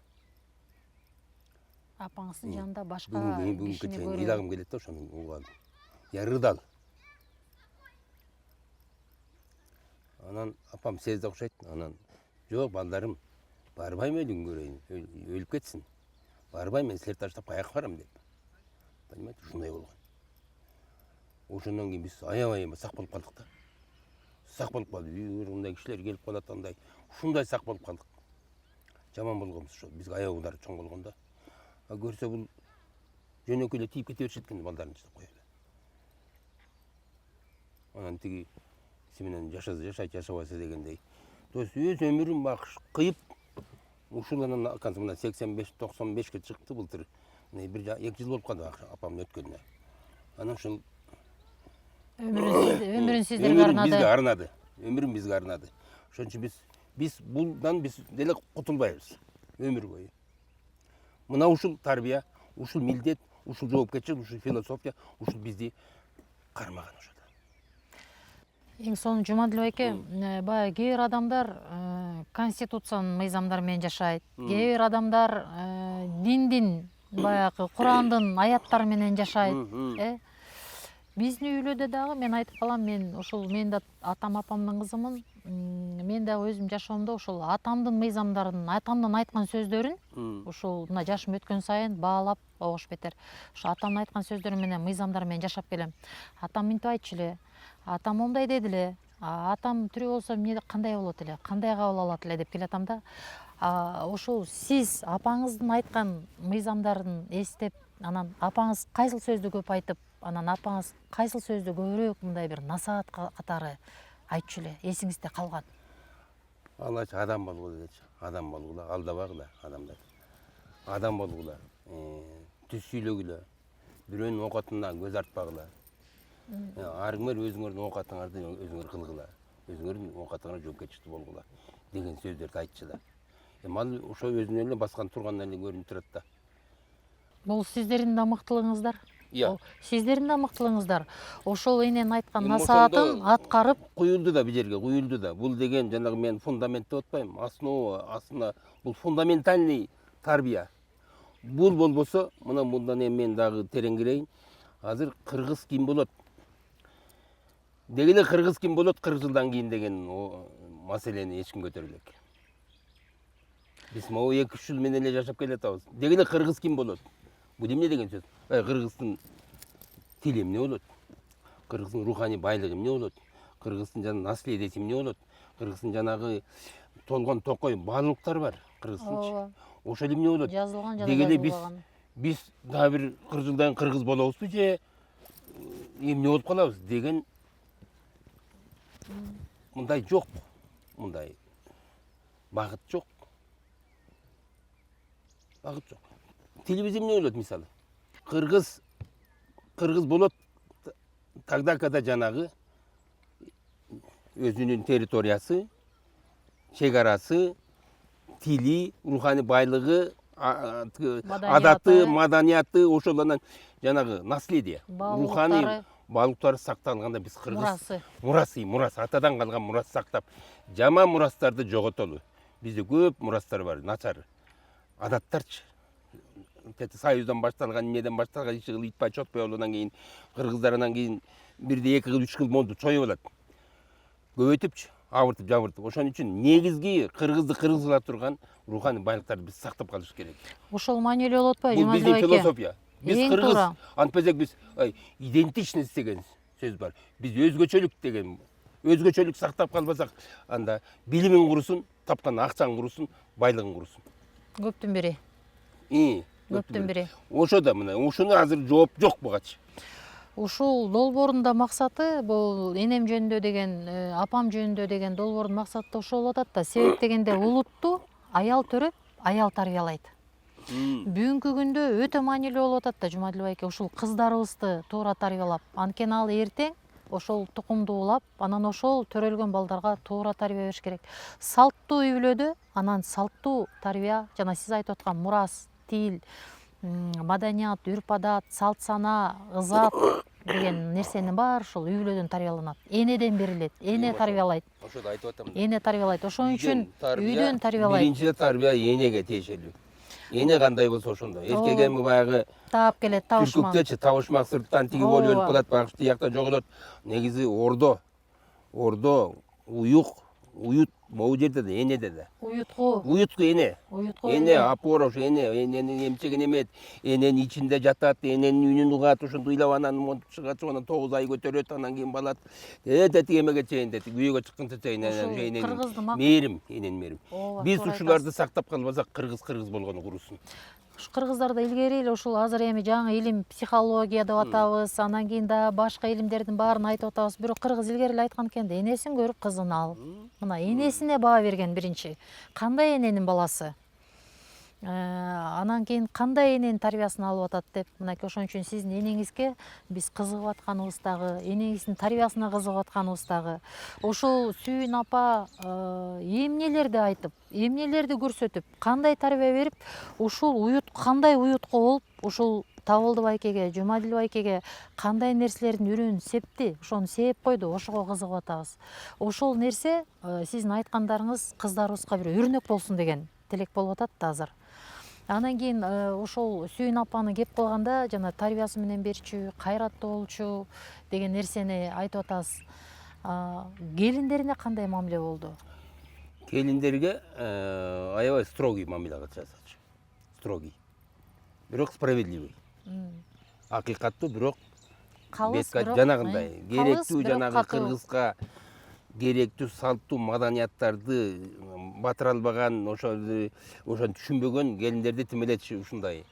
апаңыздын жанында башка Бүгүнкү кишини чейин көрүү. ыйлагым келет да ошону угам. Я рыдал. Анан апам сезди окшойт. Анан жок балдарым, барбайм өлүм көрөйүн, өлүп кетсин. Барбайм, мен силерди таштап каяка барам деп. Понимаете, ушундай болгон. Ошондон кийин биз аябай сак болуп калдык да. Сак болуп калдык. Мындай кишилер келип калат андай. Ушундай сак болуп калдык. Жаман болгонбуз ошо. Бизге аябылар чоң болгон да. А көрсө бул жөнөкөй эле тийип кете беришет экен балдарын таштап коюп эле. Анан тиги сименен жашайт жашабайсыз дегендей. То есть өз өмүрүн бакыш кыйып ушул анан акансы мына 85-95ке чыкты былтыр. Мына 1-2 жыл болуп калды апам өткөнүнө. Анан ушул өмүрүн сиздерге бизге арнады. арнады. Өмүрүн бизге арнады. Ошон үчүн биз булдан биз деле кутулбайбыз өмүр бою. Мына ушул тарбия, ушул милдет, ушул жоопкерчилик, ушул философия, ушул бизди кармаган ошол. Эң сонун Жумадил байке, баягы кээ бир адамдар конституциянын мыйзамдары менен жашайт. Кээ бир адамдар диндин баягы Курандын аяттары менен жашайт. Биздин үйлөдө дагы мен айтып калам, мен ушул мен да атам апамдын кызымын. Мен дагы өзүм жашоомдо ушул атамдын мыйзамдарын, атамдын айткан сөздөрүн ушул мына жашым өткөн сайын баалап огош бетер. Ушу атамдын айткан сөздөрү менен, мыйзамдары менен жашап келем. Атам мынтип айтчу эле, атам мондай деди эле, атам тирүү болсо эмне кандай болот эле, кандай кабыл алат эле деп келатам да. Ошол сиз апаңыздын айткан мыйзамдарын эстеп, анан апаңыз кайсыл сөздү көп айтып, анан апаңыз кайсыл сөздү көбүрөөк мындай бир насаат катары айтчу эле, эсиңизде калган? Аллачы адам болгула дечи. Адам болгула, алдабагыла адамдар. Адам болгула, түз сүйлөгүлө, бирөөнүн оокатына көз артпагыла. Арыңар өзүңөрдүн оокатыңарды өзүңөр кылгыла, өзүңөрдүн оокатыңар жоопкерчиликтүү болгула деген сөздөрдү айтчу да. Ал ошо өзүнөн эле баскан тургандан эле көрүнүп турат да. Бул сиздердин да мыктылыгыңыздар. Сиздердин да мыктылыгыңыздар. Ошол энен айткан насаатын аткарып куюлду да, бул жерге куюлду да. Бул деген жанагы мен фундамент деп атпайм, основа, бул фундаментальный тарбия. Бул болбосо, мына мындан эми мен дагы терең кирейин. Азыр кыргыз ким болот? Деги эле кыргыз ким болот 40 жылдан кийин деген маселени эч ким көтөрө элек. Биз могу 2-3 жыл менен эле жашап келатабыз. Деги эле кыргыз ким болот? Бул эмне деген сөз? Кыргыздын тили эмне болот? Кыргыздын руханий байлыгы эмне болот? Кыргыздын жана наследиеси эмне болот? Кыргыздын жанагы толгон токой баалуулуктар бар кыргыздынчы. Ошол эмне болот? Жазылган жана деги эле жазылбаган. Биз дагы бир 40 жылдан кыргыз болобузбу же эмне болуп калабыз деген мындай жок. Мындай багыт жок. Багыт жок. Тилибиз эмне болот мисалы? Кыргыз болот тогда, когда жанагы өзүнүн территориясы, чек-арасы, тили, руханий байлыгы, адаты, маданияты, ошол анан жанагы наследие, руханий балыктары сакталганда биз кыргыз мурасы атадан калган мурас сактап, жаман мурастарды жоготолу. Бизде көп мурастар бар, начар адаттарчы. Союздан башталган, эмеден башталган иш кылып итпай чотпой болгондон кийин кыргыздар анан кийин бирде 2 кыл 3 кыл молду чоюп алат. Көбөйтүпчү, абыртып жабыртып. Ошон үчүн негизги кыргызды кыргыз кыла турган руханий байлыктарды биз сактап калыш керек. Ошол маанилүү болуп атпайбы, Бул биздин философия. Биз Эң кыргыз, туура. антпесек биз идентичность деген сөз бар. Биз өзгөчөлүк деген, өзгөчөлүк сактап калбасак, анда билимин курусун, тапкан акчаң курусун, байлыгың курусун. Көптүн бири. Көптүн бири. Ошода мына, ушуну азыр жооп жок бугачы. Ушул долбоордун да максаты, бул энем жөнүндө деген, апам жөнүндө деген долбоордун максаты ошол болуп атат да. Себеп дегенде улутту аял төрөп, аял тарбиялайт. Бүгүнкү күндө өтө маанилүү болуп атат да, Жумадил байке, ушул кыздарыбызды туура тарбиялап, анткени ал эртең ошол тукумду улап, анан ошол төрөлгөн балдарга туура тарбия бериш керек. Салттуу үй бүлөдө, анан салттуу тарбия, жана сиз айтып аткан мурас, тил, маданият, үрп адат, салт сана, ызат деген нерсенин баары ушул үй бүлөдөн тарбияланат. Энеден берилет, эне тарбиялайт. Ошону айтып атам. Эне тарбиялайт. Ошон үчүн үйдөн тарбиялайт. Биринчи тарбия энеге тиешелүү. Эне кандай болсо ошондой. Эркек эми баягы таап келет, табышмак. Түркүктечи табышмак сырттан тиги болуп өлүп калат, багыш тиякта жоготот. Негизи ордо, уют могу жерде да, энеде да. Уютку эне. Эне опора, ошо энени эмчегин эмет, эненин ичинде жатат, эненин үнүн угат, ошондо ыйлап анан монтуп чыгат, анан 9 ай көтөрөт, анан кийин балат. Эмеге чейин деди, үйгө чыкканча чейин эненин мээрим, эненин мээрим. Биз ушуларды сактап калбасак, кыргыз болгону курусун. Кыргыздарда илгери эле ушул азыр эми жаңы илим психология деп атабыз, анан кийин да башка илимдердин баарын айтып атабыз. Бирок кыргыз илгери эле айткан экен да, энесин көрүп кызын ал. Мына энесине баа берген биринчи. Кандай эненин баласы? Анан кийин кандай эненин тарбиясын алып атат деп, мынакей ошон үчүн сиздин энеңизге биз кызыгып атканыбыз дагы, энеңиздин тарбиясына кызыгып атканыбыз дагы. Ошол Сүйүн апа эмнелерди айтып, эмнелерди көрсөтүп, кандай тарбия берип, ушул кандай уютка болуп, ушул Табылды байкеге, Жумадил байкеге кандай нерселердин үрүн септи, ошону сээп койду, ошого кызыгып атабыз. Ошол нерсе сиздин айткандарыңыз кыздарыбызга бир өрнөк болсун деген тилек болуп атат да азыр. Анан кийин ошол Сүйүн апаны кеп калганда, жана тарбиясы менен берчү, кайраттуу болчу деген нерсени айтып атасыз. Келиндерине кандай мамиле болду? Келиндерге аябай строгий мамиле жасачу. Строгий. Бирок справедливый. Акыйкаттуу, бирок жанагындай керектүү, жанагы кыргызга керектүү салттуу маданияттарды батыра албаган, ошону түшүнбөгөн келиндерди тимелечи ушундай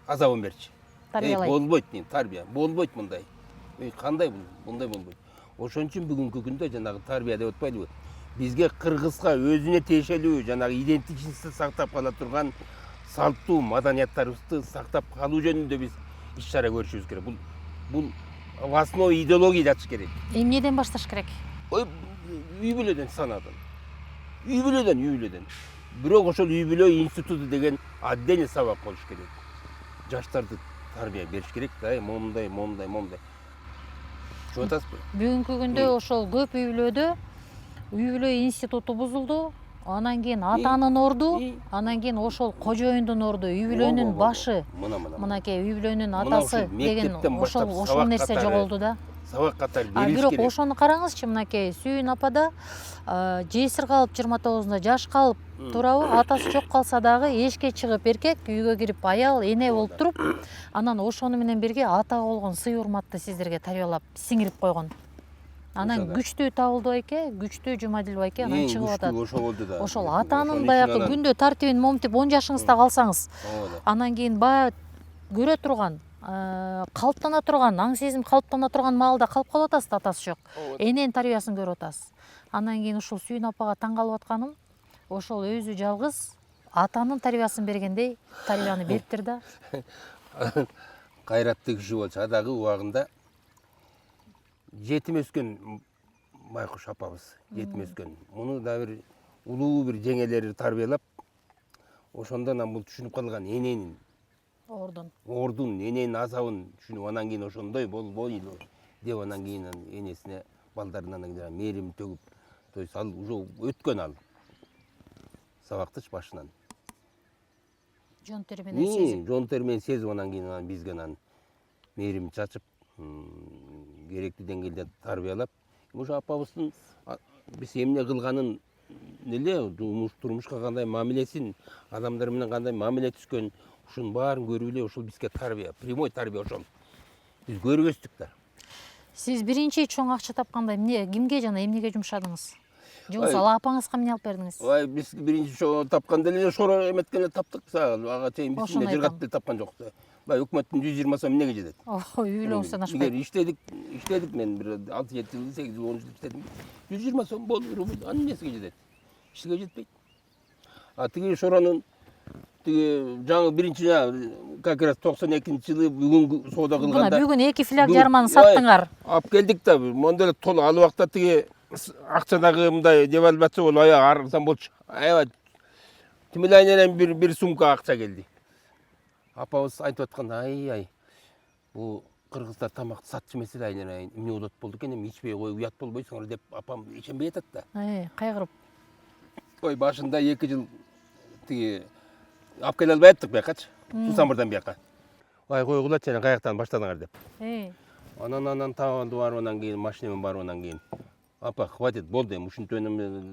азабын берчи. Болбойт дейм, тарбия. Болбойт мындай. Кандай мындай болбойт. Ошон үчүн бүгүнкү күндө жанагы тарбия деп атпайлыбы? Бизге кыргызга өзүнө тиешелүү жанагы идентичностьти сактап кала турган салттуу маданияттарыбызды сактап калуу жөнүндө биз иш-чара көрүшүбүз керек. Бул в основе идеология жатыш керек. Эмнеден башташ керек? Үй бүлөдөн санадан. Үй бүлөдөн. Бирок ошол үй бүлө институту деген отдельный сабак болуш керек. Жаштарды тарбия бериш керек да, момундай. Түшүнүп атасызбы? Бүгүнкү күндө ошол көп үй бүлө институту бузулду. Анан кийин атанын орду, анан кийин ошол кожоюндун орду, үй бүлөнүн башы. Мынакей үй бүлөнүн атасы деген ошол нерсе жоголду да. Сабак катары берилиш керек. Бирок ошону караңызчы, мынакей Сүйүн апада жесир калып 29-да жаш калып турабы, атасы жок калса дагы эшикке чыгып эркек, үйгө кирип аял, эне болуп туруп, анан ошону менен бирге атага болгон сый урматты сиздерге тарбиялап сиңирип койгон. Анан күчтүү Табылды байке, күчтүү Жумадил байке анан чыгып атат. Ошол атанын баягы күндө тартибин момтип 10 жашыңызда калсаңыз, анан кийин баягы көрө турган, калыптана турган, аң сезим калыптана турган маалда калып калып атасыз, атасы жок. Эненин тарбиясын көрүп атасыз. Анан кийин ушул Сүйүн апага таң калып атканым, ошол өзү жалгыз атанын тарбиясын бергендей тарбияны бериптир да. Кайраттуу киши болчу, адагы убагында жетим өскөн Байкуш апабыз, жетим өскөн. Муну да бир улуу бир жеңелери тарбиялап, ошондон бул түшүнүп калган эненин ордун эненин азабын түшүнүп анан кийин ошондой болбойлу деп анан кийин энесине балдарына мээрим төгүп, то есть ал уже өткөн ал сабактычы башынан. Жон тери менен сезип. Жон тери менен сезип анан кийин бизге анан мээрим чачып, керектүү деңгээлде тарбиялап, ошо апабыздын биз эмне кылганын эле турмушка кандай мамилесин, адамдар менен кандай мамиле түзгөн, ушунун баарын көрүп эле ошол бизге тарбия, прямой тарбия ошол. Биз көрбөстүк да. Сиз биринчи чоң акча тапканда эмне, кимге жана эмнеге жумшадыңыз? Же болбосо ала апаңызга эмне алып бердиңиз? Биз биринчи тапканда эле шоро эметкенде таптык, ага чейин биз жыргатып эле тапкан жокпуз. Баягы өкмөттүн 120 сом эмнеге жетет? Үй бүлөңүздөн ашпайт. Иштедик мен бир 6-7 жыл, 8 жыл, 10 жыл иштедим. 120 сом болду, рубль, анын эмнесиге жетет? Ишке жетпейт. Тиги шоронун жаңы биринчи как раз 92-жылы бүгүн соода кылганда. Мына бүгүн 2 фляг жарманы саттыңар. Алып келдик да, мондо эле толук ал убакта тиги акчадагы мындай девальвация болуп аяк арзан болчу. Аябай тимилайнен бир сумка акча келди. Апабыз айтып атканда, ай, бул кыргыздар тамакты сатчу эмес эле айнайын, эмне болот болду экен, эми ичпей коюп уят болбойсуңар деп апам ишенбей атат да. Кайгырып. Ой, башында 2 жыл тиги алып келе албай аттык биякачы. Сусамырдан бияка. Ай, койгулачы, анан каяктан баштадыңар деп. Анан табанды барып, анан кийин машинемен барып, анан кийин апа, хватит, болду, эми ушинтип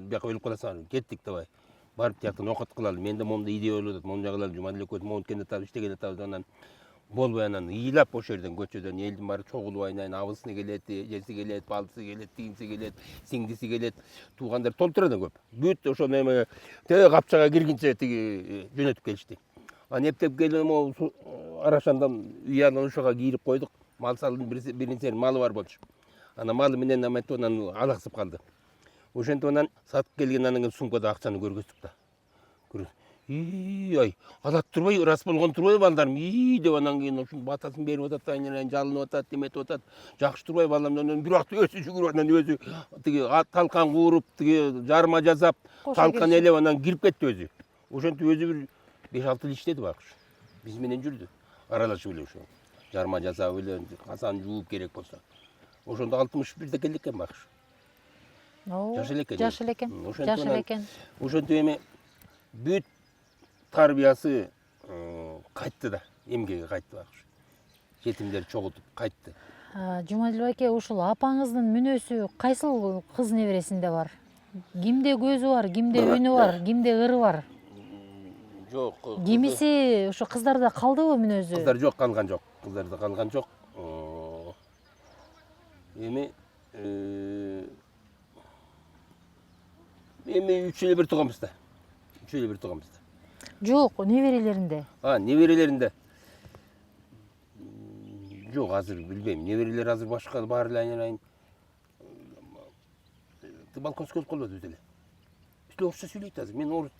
бияка өлүп каласыңар, кеттик давай. Барып тияктан окат кылалы. Менде момунда идея болуп атат, момун жагылалы, жумадил экөөбүз монткенде табыз, иштегенде табыз, анан болбой анан ыйлап ошол жерден көчөдөн элдин баары чогулуп айнайын, абысын келет, эжеси келет, балдысы келет, тигинси келет, сиңдиси келет, туугандар толтура да көп. Бүт ошол эме капчага киргинче тиги жөнөтүп келишти. Анан эптеп келип могу Арашандан уянын ошого кийирип койдук. Мал салдын биринчи малы бар болчу. Анан малы менен эметип анан алаксып калды. Ошентип анан сатып келген анан сумкада акчаны көргөздүк да. Ай, алат турбай, рас болгон турбай балдарым, деп анан кийин ушун батасын берип атат, айнайын жалынып атат, эметип атат. Жакшы турбай балдарым, анан бир вакыт өзү жүгүрүп, анан өзү тиги талкан кууруп, тиги жарма жасап, талкан элеп анан кирип кетти өзү. Ошентип өзү бир 5-6 жыл иштеди багыш. Биз менен жүрдү. Аралашып эле ошо. Жарма жасап эле, казан жууп керек болсо. Ошондо 61-де келди экен багыш. Жаш эле экен. Ошентип эми бүт тарбиясы кайтты да, эмгеге кайтты багыш. Жетимдер чогултуп кайтты. Жумадил байке, ушул апаңыздын мүнөзү кайсыл кыз небересинде бар? Кимде көзү бар, кимде үнү бар, кимде ыры бар? Жок. Кимиси ошо кыздарда калдыбы мүнөзү? Кыздар жок, калган жок. Кыздарда калган жок. Эми 3 эле бир тууганбыз да. Жок, неберелеринде? Неберелеринде. Жок, азыр билбейм. Неберелер азыр башка баары эле айнайын. Балконско келип калбады өзү эле. Биз орусча сүйлөйт азыр. Мен орус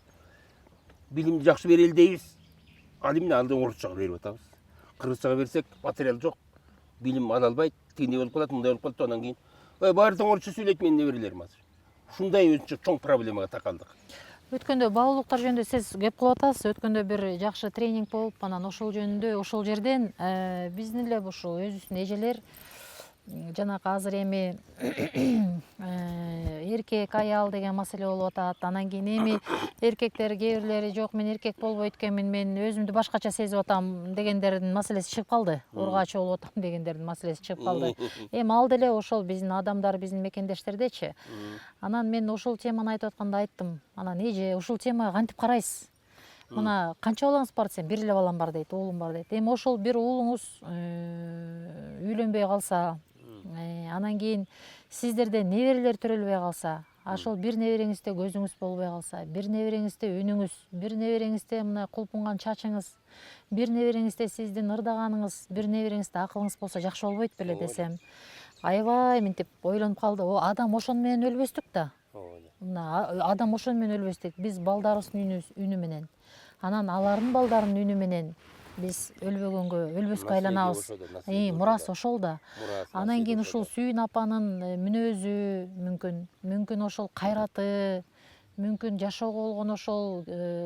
билимди жакшы берели дейбиз. Ал эмне алды орусчага берип атабыз. Кыргызчага берсек, материал жок. Билим ала албайт, тигиндей болуп калат, мындай болуп калат, анан кийин баары тең орусча сүйлөйт менин неберелерим азыр. Ушундай өзүнчө чоң проблемага такалдык. Өткөндө баалуулуктар жөнүндө сиз кеп кылып атасыз. Өткөндө бир жакшы тренинг болуп, анан ошол жөнүндө ошол жерден биздин эле ушул өзүбүздүн эжелер жанакы азыр эми эркек аял деген маселе болуп атат. Анан кийин эми эркектер кээ бирлери жок, мен эркек болбойт экенмин, мен өзүмдү башкача сезип атам дегендердин маселеси чыгып калды. Ургачы болуп атам дегендердин маселеси чыгып калды. Эми ал деле ошол биздин адамдар, биздин мекендештердечи. Анан мен ошол теманы айтып атканда айттым. Анан эже, ушул темага кантип карайсыз? Мына канча балаңыз бар десем, бир эле балам бар дейт, уулум бар дейт. Эми ошол бир уулуңуз үйлөнбөй калса, анан кийин сиздерде неберелер төрөлбөй калса, ошол бир небереңизде көзүңүз болбой калса, бир небереңизде үнүңүз, бир небереңизде мына кулпунган чачыңыз, бир небереңизде сиздин ырдаганыңыз, бир небереңизде акылыңыз болсо жакшы болбойт беле десем, аябай мынтип ойлонуп калды. Адам ошону менен өлбөстүк да. Мына адам ошону менен өлбөстүк. Биз балдарыбыздын үнү менен, анан алардын балдарынын үнү менен биз өлбөскө айланабыз. Мурас ошол да. Анан кийин ушул Сүйүн апанын мүнөзү мүмкүн ошол кайраты, мүмкүн жашоого болгон ошол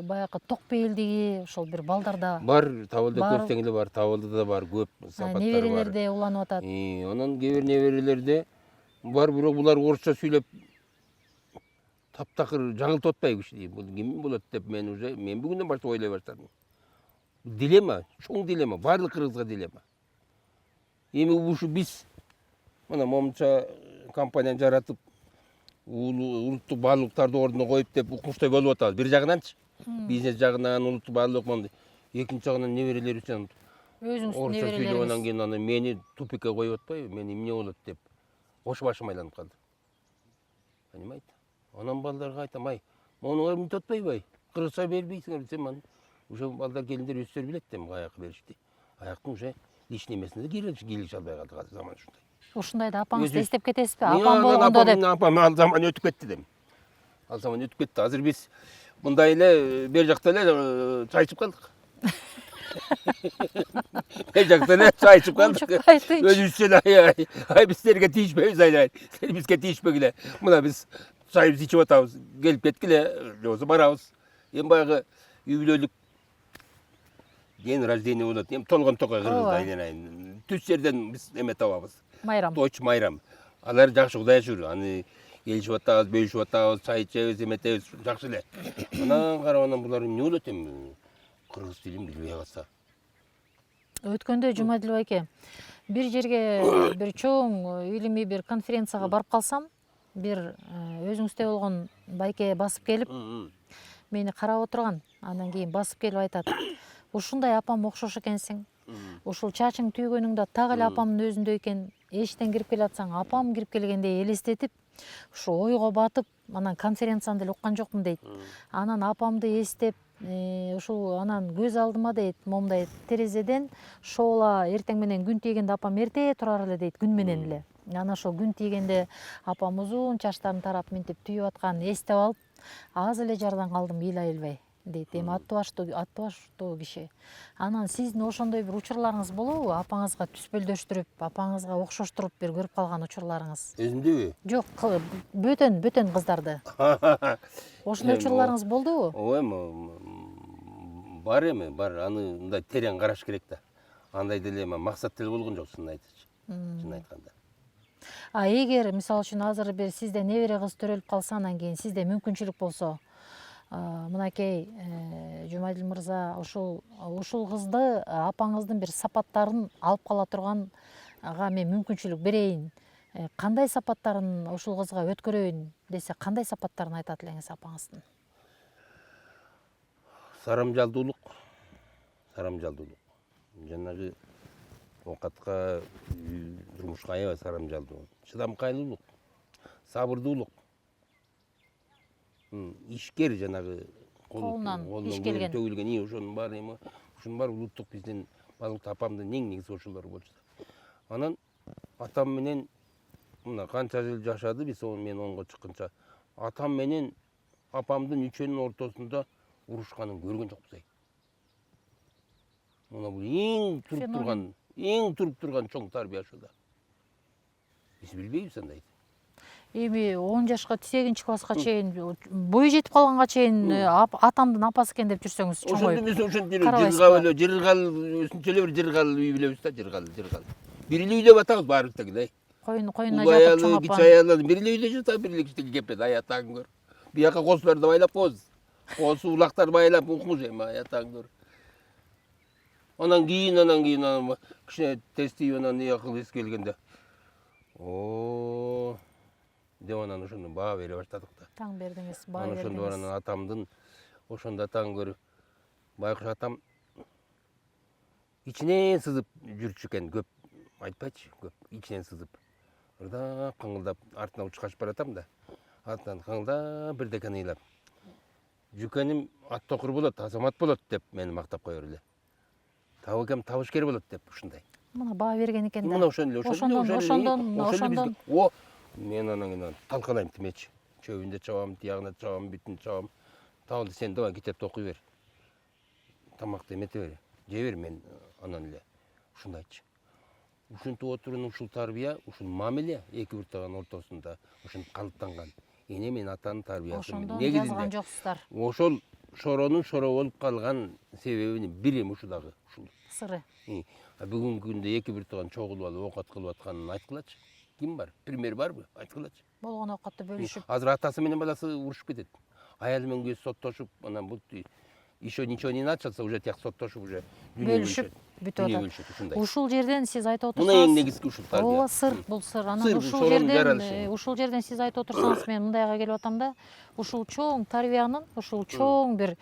баягы ток бейилдиги ошол бир балдарда Бар, табылда бар. көрсең эле бар, табылдыда бар, көп сапаттары бар. Неберелерде уланып атат. Анан кээ бир неберелерде бар, бирок булар орусча сүйлөп таптакыр жаңылтып атпайбы киши. Бул ким болот деп мен бүгүндөн баштап ойлой баштадым. Дилемма, чоң дилемма, барлык кыргызга дилемма. Эми ушу биз мына момунча компанияны жаратып, улуттук баалуулуктарды ордуна коюп деп укмуштай болуп атабыз. Бир жагынанчы бизнес жагынан, улуттук баалуулук монду. Экинчи жагынан неберелер үчүн Өзүңүздүн орусча сүйлөп анан неберелериңиз. кийин мени тупикке коюп атпайбы, мени эмне болот деп. Ош башым айланып калды. Понимаете? Анан балдарга айтам, монуңар мынтип атпайбы, кыргызча бербейсиңер десем, анан уже балдар келиндер өздөрү билет дем, каяка беришти. Аяктын уже лишний эмесине кийлеше албай калды азыр заман ушундай. Ушундайда апаңызды Өзү- эстеп кетесизби? Апам болгондо деп. Апам ал заман өтүп кетти дем. Ал заман өтүп кетти. Азыр биз мындай эле бер жакта эле чай ичип калдык. Бер жакта эле чай ичип калдык. Унчукпай тынч. Өзүбүзчө бизтерге тийишпейбиз айлай. Сен бизге тийишпегиле. Мына биз чайыбызды ичип атабыз. Келип кеткиле, же болбосо барабыз. Эми баягы үй бүлөлүк день рождения болот. Эми толгон токой кыргызда айланайын. Түз жерден биз эме табабыз. Майрам. Точ майрам. Алар жакшы Кудай шүгүр. Аны келишип атабыз, бөлүшүп атабыз, чай ичебиз, эметебиз, жакшы эле. Анан карап анан булар эмне болот эми? Кыргыз тилин билбей калса. Өткөндө Жумадил байке, бир жерге бир чоң илимий бир конференцияга барып калсам, бир өзүңүздө болгон байке басып келип, мени карап отурган. Андан кийин басып келип айтат: "Ушундай апам окшош экенсиң. Ушул чачың түйгөнүң так эле апамдын өзүндөй экен. Эшиктен кирип келатсаң, апам кирип келгендей элестетип, ушу ойго батып, анан конференцияны деле уккан жокмун" дейт. Анан апамды эстеп, ушул анан көз алдыма дейт, момундай терезеден шоола эртең менен күн тийгенде апам эрте турар эле дейт, күн менен эле. Анан ошол күн тийгенде апам узун чачтарын тарап мынтип түйүп атканын эстеп алып, аз эле жардан калдым ыйлай элбей дейт. Эми аты баштуу киши. Анан сиздин ошондой бир учурларыңыз болобу? Апаңызга түспөлдөштүрүп, апаңызга окшоштуруп бир көрүп калган учурларыңыз? Өзүмдөбү? Жок, бөтөн кыздарды. Ошондой учурларыңыз болдубу? Ой, бар эми, бар. Аны мындай терең караш керек да. Андай деле максат деле болгон жок, чынын айтычы. Чын айтканда. Эгер мисалы үчүн азыр бир сизде небере кыз төрөлүп калса, анан кийин сизде мүмкүнчүлүк болсо, мынакей Жумадил мырза ушул кызды апаңыздын бир сапаттарын алып кала турганга мен мүмкүнчүлүк берейин. Кандай сапаттарын ушул кызга өткөрөйүн десе, кандай сапаттарын айтат элеңиз апаңыздын? Сарамжалдуулук. Жанагы оокатка, турмушка аябай сарамжалдуу. Чыдамкайлуулук, сабырдуулук. Ишкер жанагы Колунан иш келген. төгүлгөн ошонун баары улуттук биздин баалуулукту апамдын эң негизги ошолор болчу. Анан атам менен мына канча жыл жашады биз, мен 10го чыкканча. Атам менен апамдын үчөөнүн ортосунда урушканын көргөн жокпуз. Мына бул эң туруп турган чоң тарбия ошол да. Биз билбейбиз андайды. Эми 10 жашка 8 класска чейин бою жетип калганга чейин атамдын апасы экен деп жүрсөңүз Ошондо биз чоңоюп жыргал өзүнчө эле бир жыргал үй билебиз да, жыргал. Бир эле үйдө атабыз баарыбыз деги. коюнуна жатып чоң Кич апа. аялы бир эле үйдө жатат, бир эле кичтеке кепет, аятаң көр. Бияка косуларды байлап коебуз. Косу улактарды байлап укмуш эми аятаң көр. Анан кийин кичине тестип анан акыл эс келгенде. Деп анан ошондо баа бере баштадык да. Таң бердиңиз, баа Анан ошондо бердиңиз. атамдын ошондо таң көрүп, байкуш атам ичинен сызып жүрчү экен, көп айтпайчы, көп ичинен сызып. Ырдап кыңылдап артына учкачып баратам да. Артынан кыңылдап бирдекени ыйлап. Жүкөнүм ат токур болот, азамат болот деп мени мактап коёр эле. Табыкем табышкер болот деп ушундай. Мына баа берген экен да. Мына ошондон. Мен анан талкалайм тимечи. Чөбүндө чабам, тиягына чабам, бүтүн чабам. Табылды, сен давай китепти окуй бер. Тамакты эмете бер. Же бер, мен анан эле ушундайчы. Ушинтип отурууну ушул тарбия, ушул мамиле эки уртаган ортосунда ушинтип калыптанган. эне мен атанын тарбиясы. Ошондон Негизинде жазган жоксуздар. ошол шоронун шоро болуп калган себебини бир эми ушул дагы ушул. Сыры. Бүгүнкү күндө эки бир тууган чогулуп алып оокат кылып атканын айткылачы. Ким бар? Пример барбы? Айткылачы. Болгон оокатты бөлүшүп. Азыр атасы менен баласы урушуп кетет. Аялы менен күйөөсү соттошуп, анан бул еще ничего не начался, уже тияк соттошуп уже Бөлүшүп бүтүп атат. ушундай. Ушул жерден сиз айтып Мына эң отурсаңыз, негизги ушул тарбия. ооба, сыр, бул сыр. Анан Сыр, ушул шоронун жерден, жаралышы. сиз айтып отурсаңыз, мен мындайга келип атам да, ушул чоң тарбиянын, ушул чоң бир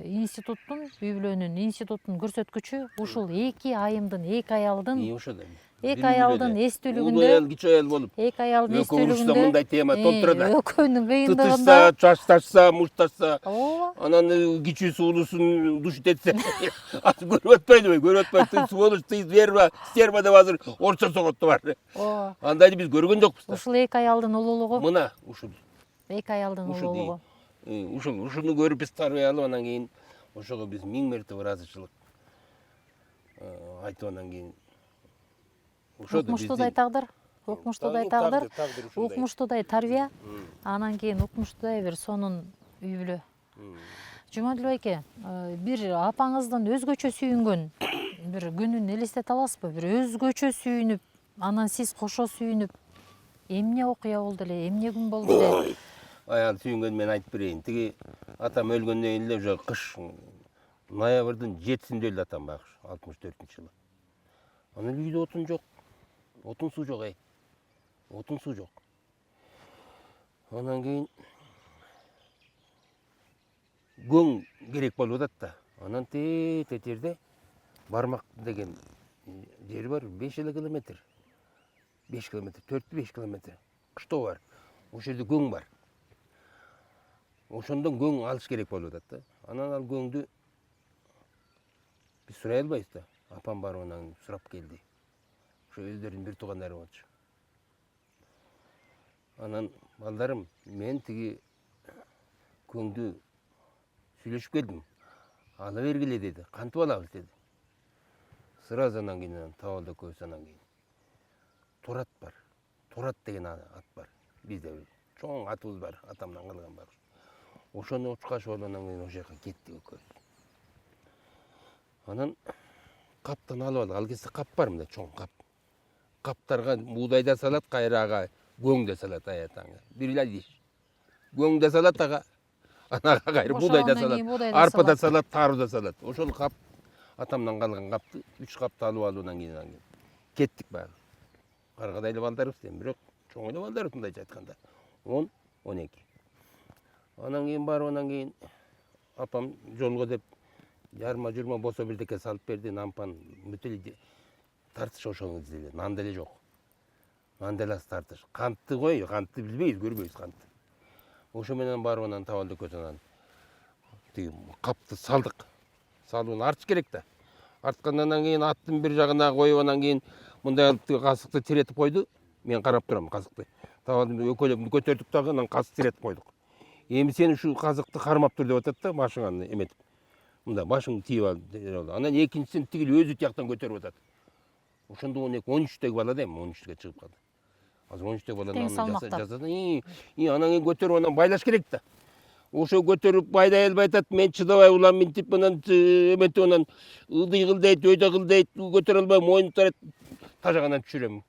институттун, үй бүлөнүн институттун көрсөткүчү ушул эки айымдын, эки аялдын, Ошода. эки аялдын Улуу эстүүлүгүндө, аял, кичи аял болуп. эки аялдын Экөө урушса эстүүлүгүндө мындай тема толтурат. экөөнүн кыйындыгында, Тытышса, чачташса, мушташса, ооба, анан кичүүсү улуусун душит этсе, көрүп атпайдыбы? Көрүп атпайбы? Сволочь, ты стерва деп азыр орчо согот бар. ооба. Андайды биз көргөн жокпуз да. Ушул эки аялдын улуулугу, Мына ушул. эки аялдын улуулугу. Ушуну көрүп биз тарбия алып, анан кийин ошого биз 1000 мертебе ыраазычылык айтып, анан кийин Укмуштуудай тагдыр, укмуштуудай тагдыр, укмуштуудай тарбия, анан кийин укмуштуудай бир сонун үй бүлө. Жумадил байке, бир апаңыздын өзгөчө сүйүнгөн бир күнүн элестете аласызбы? Бир өзгөчө сүйүнүп, анан сиз кошо сүйүнүп, эмне окуя болду эле, эмне күн болду эле? Аял сүйүнгөн мен айтып берейин. Тиги атам өлгөндөн кийин эле уже кыш ноябрдын 7-синде өлдү атам багыш, 64-жылы. Анан үйдө отун жок. Отун суу жок, Отун суу жок. Анан кийин көң керек болуп атат да. Анан тете жерде Бармак деген жер бар, 5 километр. 5 километр, 4-5 километр. Кыштоо бар. Ошол жерде көң бар. Ошондон көң алыш керек болуп атат да. Анан ал көңдү биз сурай албайбыз да. Апам барып анан сурап келди. Ошо өздөрүнүн бир туугандары болчу. Анан балдарым, мен тиги көңдү сүйлөшүп келдим. Ала бергиле деди. Кантип алабыз деди. Сразу анан кийин табалда көз, анан кийин Турат бар. Турат деген ат бар. Бизде чоң атыбыз бар, атамдан калган бар. Ошону учкашып алып, анан кийин ошол жака кеттик экөөбүз. Анан каптан алып алдык. Ал кезде кап бар, мындай чоң кап. Каптарга буудай да салат, кайрага көң да салат аятаңга. Бир эле идиш. Көң да салат ага. Анага кайры буудай да салат, арпа да салат, тару да салат. Ошол кап атамдан калган капты, 3 капты алып алуудан кийин кеттик баягы. Каргадай эле балдарыбыз эми, бирок чоң эле балдарыбыз мындайча айтканда. 10, 12. Анан кийин барып, анан кийин апам жолго деп жарма журма болсо бирдеке салып берди, нампан бүт эле тартыш ошоңуз деле, нан деле жок. Нан деле аз тартыш. Кантты кой, кантты билбейбиз, көрбөйбүз кантты. Ошо менен барып анан табалда көз, анан тиги капты салдык. Салууну артыш керек да. Арткандан кийин аттын бир жагына коюп, анан кийин мындай алып касыкты тиретип койду. Мен карап турам касыкты. Табалды өкөлөп көтөрдүк дагы, анан касык тиретип койдук. Эми сен ушу казыкты кармап тур деп атат да, башыңан эметип. Мында башыңды тийип ал. Анан экинчисин тигил өзү тияктан көтөрүп атат. Ошондо 12, 13-төгү бала да эми 13-кө чыгып калды. Азыр 13-төгү баланы жасады. Анан кийин көтөрүп анан байлаш керек да. Ошо көтөрүп байдай албай атат. Мен чыдабай улам минтип анан эметип анан ылдый кылдайт, өйдө кылдайт, көтөрө албай мойнун тарайт, тажаганан түшүрөм.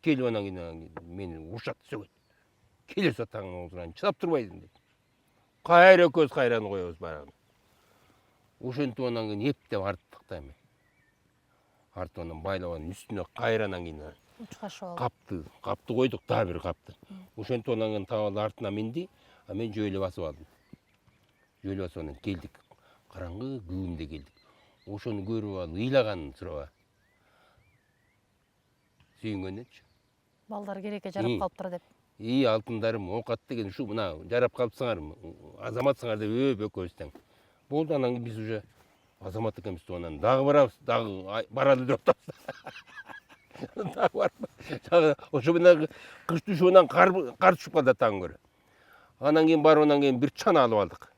Келип анан кийин мени урушат, сөгөт. Келесип атаңын олтуран чыдап турбайсың дейт. Кайра көз кайраны коебуз барагы. Ошентип анан кийин эптеп арттык да эми. Артып анан байлап анан үстүнө кайранан кийин Учкашып алып. капты койдук, дагы бир капты. Ошентип анан кийин табалды артына минди, а мен жөө эле басып алдым. Жөө эле басып анан келдик. Караңгы күндө келдик. Ошону көрүп алып ыйлаганын сураба. Сүйүнгөндөнчү. Балдар керекке жарап калыптыр деп. Алтындарым, оокат деген ушу мына жарап калыпсыңарбы, азаматсыңар деп экөөбүз тең. Болду, анан биз уже азамат экенбиз деп анан дагы барабыз, дагы баралы деп атабыз. Дагы барып, ошо менен кыш түшүп анан кар түшүп калды таң көрө. Анан кийин барып, анан кийин бир чана алып алдык.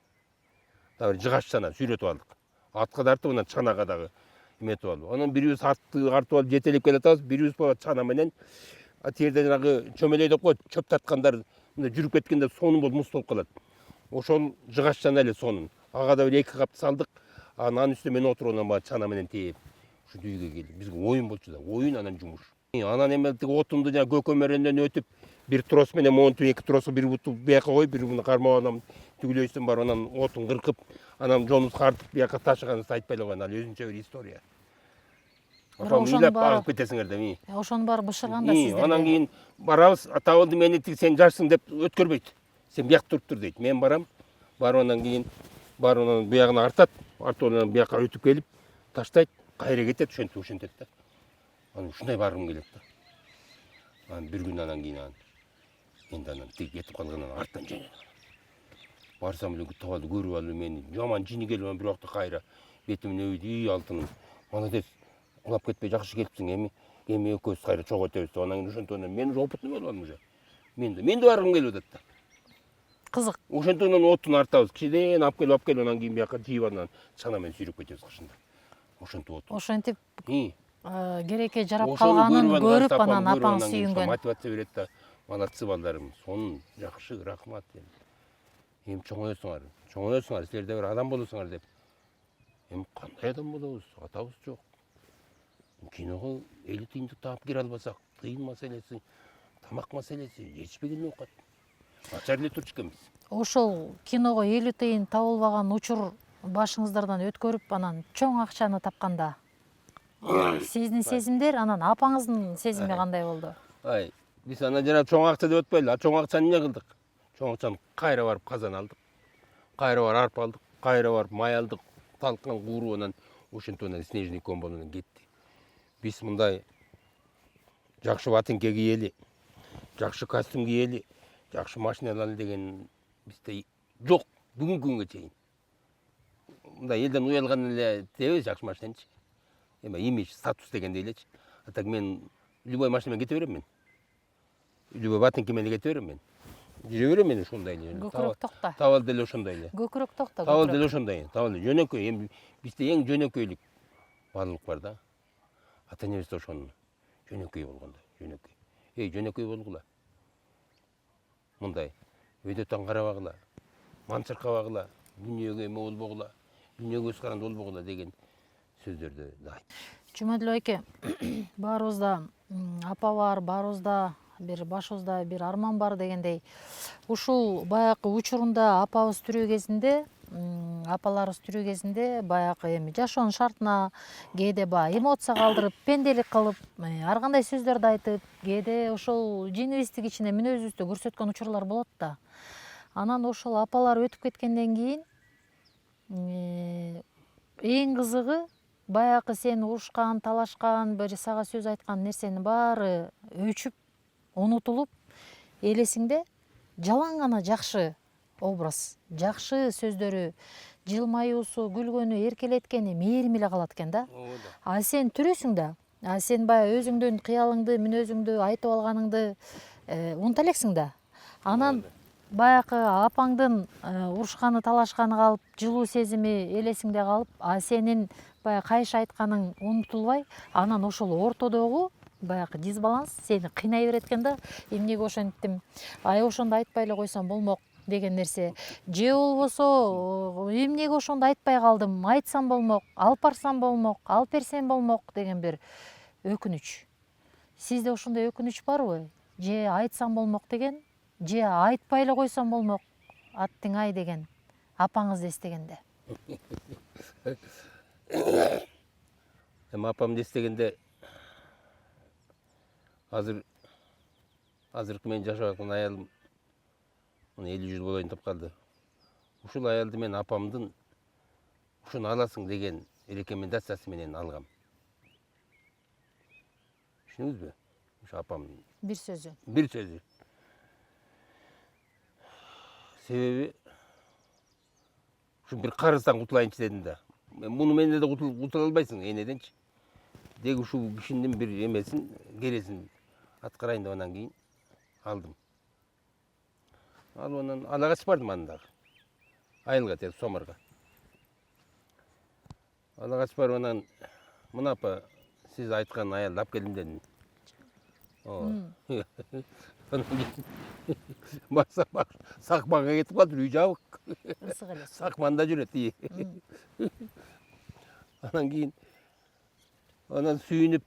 Дагы жыгач чана сүйрөтүп алдык. Атка тартып анан чанага дагы эметип алып. Анан бирибиз артып алып жетелеп келатабыз, бирибиз чана менен Терде жанагы чөмелей деп коет, чөп таткандар мында жүрүп кеткенде сонун болуп муз болуп калат. Ошол жыгачтан эле сонун. Ага да бир 2 капты салдык. Анан үстүнө мен отуруп анан чана менен тээп ушинтип үйгө келдим. Бизге оюн болчу да, оюн анан жумуш. Анан эми тиги отунду жана көкөмөрөндөн өтүп, бир трос менен монтуп, 2 тросу бир буту бияка коюп, бир буну кармап анан түгүлөйсүн бар, анан отун кыркып, анан жонубузду картып бияка ташыганыбызды айтпай эле коеюн. Ал өзүнчө бир история. Апам ыйлап алып кетесиңер деп. Ошонун баары бышырган да сиздерге. Анан кийин барабыз, атабылды мени тиги сен жашсың деп өткөрбөйт. Сен бияк туруп тур дейт. Мен барам. Барып анан кийин барып анан биягына артат. Артып анан бияка өтүп келип таштайт, кайра кетет, ошентет да. Анан ушундай баргым келет да. Анан бир күн анан кийин енді анан тиги кетип калгандан арттан жөнөдүм. Барсам эле табалды көрүп алып мени жаман жини келип бир убакта кайра бетимин өйдү, алтыным. Молодец, кулап кетпей жакшы келипсиң, эми экөөбүз кайра чогуу өтөбүз деп. Анан ошентип анан мен уже опытный болуп алдым уже. Мен да баргым келип атат да. Кызык. Ошентип анан отун артабыз. Кичинен алып келип анан кийин бияка жыйып анан чана менен сүйрөп кетебиз кышында. Ошентип отун. Ошентип керекке жарап Ошону калганын көрүп апам анан көрүп, апаң анан кийин сүйүнгөн. мотивация берет да. Молодцы балдарым, сонун, жакшы, рахмат. Эми чоңоесуңар, силер да бир адам болосуңар деп. Эми кандай адам болобуз? Атабыз жок. Киного 50 тыйындык таап кире албасак, тыйын маселеси, тамак маселеси, жетишпеген оокат. Начар эле турчу экенбиз. Ошол киного 50 тыйын табылбаган учур башыңыздардан өткөрүп, анан чоң акчаны тапканда сиздин сезимдер, анан апаңыздын сезими кандай болду? Биз анан жана чоң акча деп өтпөйлү. Чоң акчаны эмне кылдык? Чоң акчаны кайра барып казан алдык. Кайра барып арпа алдык, кайра барып май алдык, талкан кууруп анан ошентип анан снежный ком болуп анан кетти. Биз мындай жакшы ботинке кийели, жакшы костюм кийели, жакшы машина алалы деген бизде жок бүгүнкү күнгө чейин. Мындай элден уялган эле тебиз жакшы машинанчы. Эми имидж, статус дегенде элечи. А так мен любой машина менен кете берем мен. Любой ботинке менен кете берем мен. Жүре берем мен ошондой эле. Көкүрөк токто. Табалды эле ошондой эле. Көкүрөк токто. Табалды эле ошондой. Табалды жөнөкөй. Эми бизде эң жөнөкөйлүк баалуулук бар да. Ата энебиз да ошону жөнөкөй болгондо, жөнөкөй. Жөнөкөй болгула. Мындай өйдөтөн карабагыла, манчыркабагыла, дүнүйөгө эме болбогула, дүнүйөгө көз каранды болбогула деген сөздөрдү да айт. Жумадил айке, баарыбызда апа бар, баарыбызда бир башыбызда бир арман бар дегендей. Ушул баягы учурунда апабыз тирүү кезинде, апаларыбыз тирүү кезинде баягы эми жашоонун шартына кээде баягы эмоция калтырып, пенделик кылып, ар кандай сөздөрдү айтып, кээде ошол жинибиздик ичинде мүнөзүбүздү көрсөткөн учурлар болот да. Анан ошол апалар өтүп кеткенден кийин эң кызыгы баягы сен урушкан, талашкан, бир сага сөз айткан нерсенин баары өчүп, унутулуп, элесиңде жалаң гана жакшы образ, жакшы сөздөрү, жылмаюусу, күлгөнү, эркелеткени, мээрими эле калат экен да. А сен түрөсүң да, сен баягы өзүңдүн кыялыңды, мүнөзүңдү айтып алганыңды унута элексиң да. Анан баягы апаңдын урушканы, талашканы калып, жылуу сезими элесиңде калып, а сенин баягы кайшы айтканың унутулбай, анан ошол ортодогу баягы дисбаланс сени кыйнай берет экен да. Эмнеге ошентип, ошондо айтпай эле койсом болмок деген нерсе. Же болбосо эмнеге ошондо айтпай калдым, айтсам болмок, алып барсам болмок, алып берсем болмок деген бир өкүнүч. Сизде ошондой өкүнүч барбы? Же айтсам болмок деген, же айтпай эле койсом болмок, аттың ай деген апаңызды эстегенде. Эми апамды эстегенде азыркы мен жашап аткан аялым 50 жыл болоюн деп калды. Ушул аялды мен апамдын ушуну аласың деген рекомендациясы менен алгам. Түшүнүңүзбү? Ушу апамдын Бир сөзү. бир сөзү. Себеби ушу бир карыздан кутулайынчы дедим да. Муну менен да кутула албайсың, энеденчи. Деги ушул кишинин бир эмесин, кересин аткарайын деп анан кийин алдым. Алып анан ала качып бардым андагы. Айылга, тез Соморго. Ала качып барып анан, мына апа, сиз айткан аялды алып келдим дедим. Анан кийин сакманга кетип калдыр, үй жабык. ысык эле суу. Сакманда жүрөт. Анан кийин анан сүйүнүп,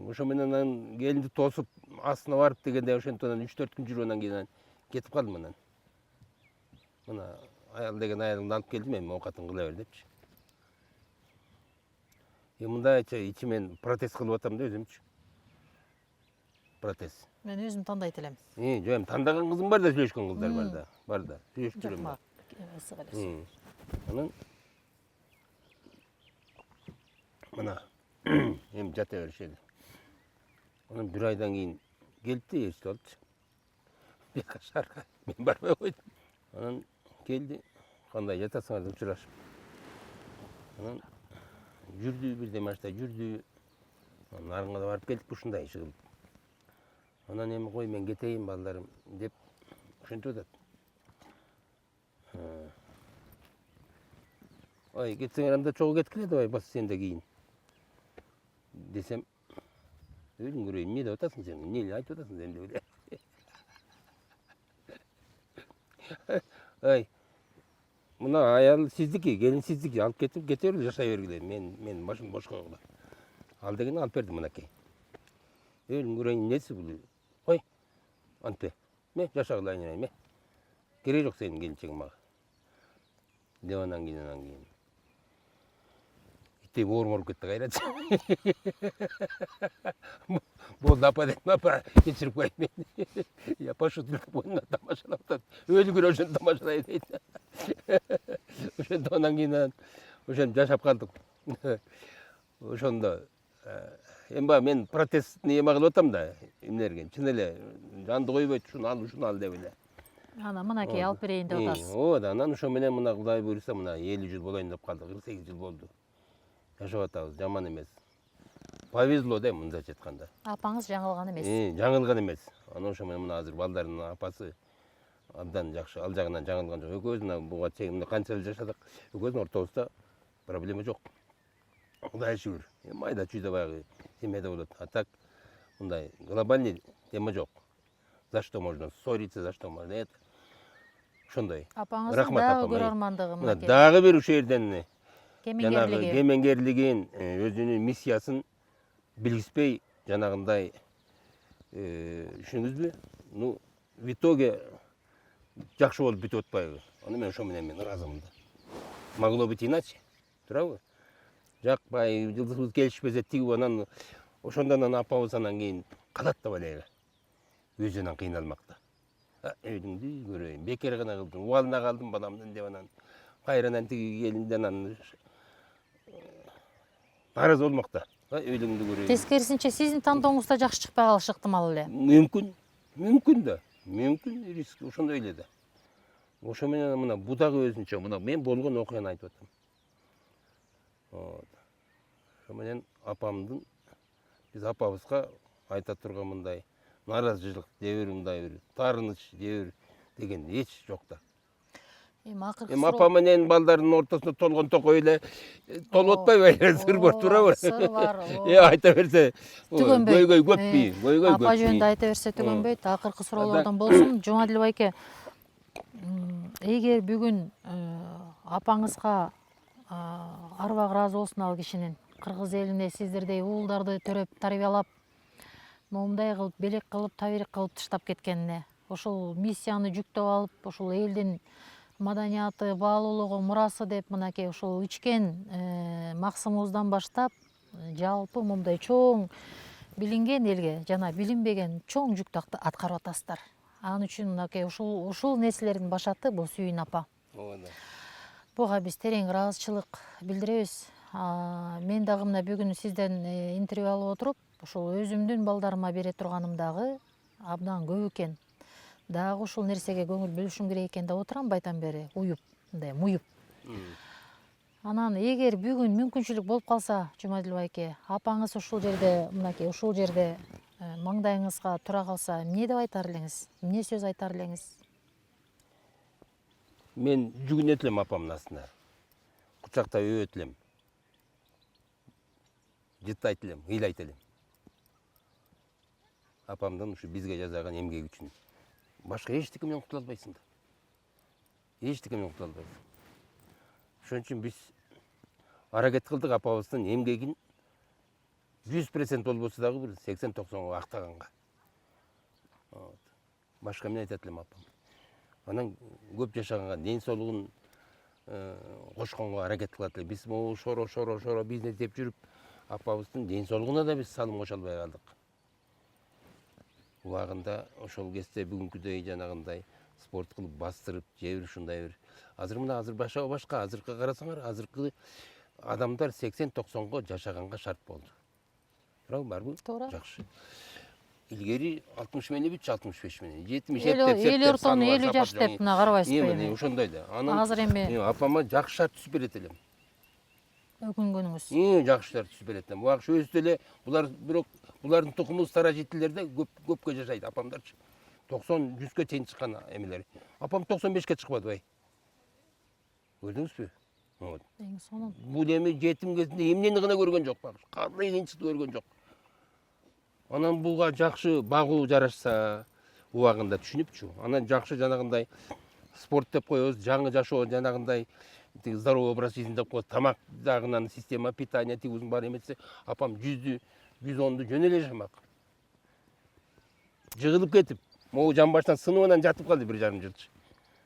ошо менен анан келинди тосуп астына барып дегенде ошентип анан 3-4 күн жүрүп анан кийин анан кетип калдым анан. Мына аял деген аялыңды алып келдим, эми оокатын кыла бер депчи. Мындайча ичимен протез кылып атам да өзүмчү. Протез. Мен өзүм тандайт элем. Жок, эми тандаган кызым бар да, сүйлөшкөн кыздар бар да. Бар да. Сүйлөшүп Жок, жүрөм. мага ысык эле суу. Анан мына эми жата беришет. Анан бир айдан кийин келди, эчтеп алчы. Бияка шаарга мен барбай койдум. Анан келди, кандай жатасыңар деп сурашып. Анан жүрдү, бирден баштай жүрдү. Анан арыңга да барып келдик ушундай иши кылып. Анан эми кой мен кетейин балдарым деп ошентип атат. Ой, кетсеңер анда чогуу кеткиле давай бассейнде кийин. Десем, өзүң көрөйүн, эмне деп атасың сен? Эмне эле айтып атасың сен деп эле. Ай, мына аял сиздики, келин сиздики, алып кетип кете бергиле, жашай бергиле. Мен башым бош койгула. Ал дегенде алып бердим мынакей. Өзүң көрөйүн, эмнеси бул? Кой, антпе. Ме жашагыла айнай, ме. Кереги жок сенин келинчегиң мага. Деп анан кийин. Иттей ооруп кетти кайрат. Болду апа дедим, апа кечирип коеюн мен. Я пошутил боюна тамашалап атат. Өзү көрө ошентип тамашалай дейт. Ошентип анан кийин ошентип жашап калдык. Ошондо эми баягы мен протестни эме кылып атам да, эмнерге, чын эле жанды койбойт, ушуну ал деп эле. Анан мынакей алып берейин деп атасыз. Ооба, анан ошо менен мына Кудай буйруса мына 50 жыл болоюн деп калдык, 48 жыл болду. Жашап атабыз, жаман эмес. Повезло да, мындайча айтканда. Апаңыз жаңылган эмес. Жаңылган эмес. Анан ошо менен мына азыр балдарынын апасы абдан жакшы, ал жагынан жаңылган жок. Экөөбүз мына буга чейин мына канча жыл жашадык, экөөбүздүн ортобузда проблема жок. Кудайга шүгүр. Майда чүйдө баягы семьяда болот. А так мындай глобальный тема жок. За что можно ссориться, за что можно это. Ошондой. Апаңыздын Рахмат дагы апам. көрөрмандыгы Мына мынакей. дагы бир ушул жерден Кемеңгерлиги. кемеңгерлигин, өзүнүн миссиясын билгизбей жанагындай түшүндүңүзбү? Ну, в итоге жакшы болуп бүтүп атпайбы? Аны мен ошо менен ыраазымын да. Могло быть иначе. Туурабы? Жакпай, жылдызыбыз келишпесе тигип анан ошондон анан апабыз анан кийин калат да балайга. Өзүнөн кыйналмакта. Өзүңдү көрөйүн, бекер гана кылдым, убалына калдым баламдын деп анан кайрадан тиги келинден анан наразы болмакта. Өзүңдү көрөйүн. Тескерисинче сиздин тандооңуз да жакшы чыкпай калышы ыктымал эле. Мүмкүн да. Мүмкүн риск ошондой эле да. Ошо менен мына бу дагы өзүнчө, мына мен болгон окуяны айтып атам. Ошо менен апамдын биз апабызга айта турган мындай наразычылык же мындай бир таарыныч же деген эч жок да. Эми акыркы Эми апа менен балдардын ортосунда толгон токой эле толуп атпайбы? Сыр бар, туурабы? Сыр бар. Айта берсе көйгөй көппү? Көйгөй Апа жөнүндө айта берсе түгөнбөйт. Акыркы суроолордон болсун. Жумадил байке, эгер бүгүн апаңызга арбак ыраазы болсун ал кишинин, кыргыз элине сиздердей уулдарды төрөп тарбиялап, момундай кылып белек кылып табирик кылып таштап кеткенине, ошол миссияны жүктөп алып, ошол элдин маданияты, баалуулугу, мурасы деп мынакей ошол ичкен максымыбыздан баштап жалпы момундай чоң билинген элге жана билинбеген чоң жүктү аткарып атасыздар. Ал үчүн мынакей ушул нерселердин башаты бул Сүйүн апа. Буга биз терең ыраазычылык билдиребиз. Мен дагы мына бүгүн сизден интервью алып отуруп, ошол өзүмдүн балдарыма бере турганым дагы абдан көп экен. Дагы ушул нерсеге көңүл бөлүшүм керек экен деп отурам байдан бери, уюп, мындай муюп. Анан эгер бүгүн мүмкүнчүлүк болуп калса, Жумадил байке, апаңыз ушул жерде, мынакей ушул жерде маңдайыңызга тура калса, эмне деп айтар элеңиз? Эмне сөз айтар элеңиз? Мен жүгүнөт элем апамдын астына. Кучактап өбөт элем. Жыттайт элем, ыйлайт элем. апамдын ушу бизге жасаган эмгеги үчүн. Башка эчтеке менен кутула албайсың да. Эчтеке менен кутула албайсың. Ошон үчүн биз аракет кылдык апабыздын эмгегин 100% болбосо дагы бир 80-90 актаганга. Башка эмне айтат элем апам. Анан көп жашаганга, ден соолугун кошконго аракет кылат эле. Биз могу шоро бизнес деп жүрүп, апабыздын ден соолугуна да биз салым кошо албай калдык. Убагында ошол кезде бүгүнкүдөй жанагындай спорт кылып бастырып, же бир ушундай бир. Азыр башка, азыркы карасаңар, азыркы адамдар 80-90го жашаганга шарт болду. Туурабы, барбы? Туура. Жакшы. Илгери 60 менен бүтчү, 65 менен. 70 эл ортону 50 жаш деп мына карабайсызбы эми? Ошондой да. Азыр эми апама жакшы шарт түзүп берет элем. өкүнгөнүңүз. Жакшы шарт түзүп берет элем. Убакшы өзү деле булар бирок булардын тукуму старожиттелер да көпкө жашайт, апамдарчы. 90-100ке чейин чыккан эмелер. Апам 95ке чыкпады бай. Көрдүңүзбү? Вот. Эң сонун. Бул эми жетим кезинде эмнени гана көргөн жок, багыш. Кандай кыйынчылыкты көргөн жок. Анан буга жакшы багуу жарашса, убагында түшүнүпчү. Анан жакшы жанагындай спорт деп коебуз, жаңы жашоо жанагындай здоровый образ жизни деп коебуз. Тамак дагынан система питания тигүүсүн бар эмесе, апам 100-дү, 110-ду жөн эле жашамак. Жыгылып кетип, могу жамбаштан сынып анан жатып калды 1,5 жылчы.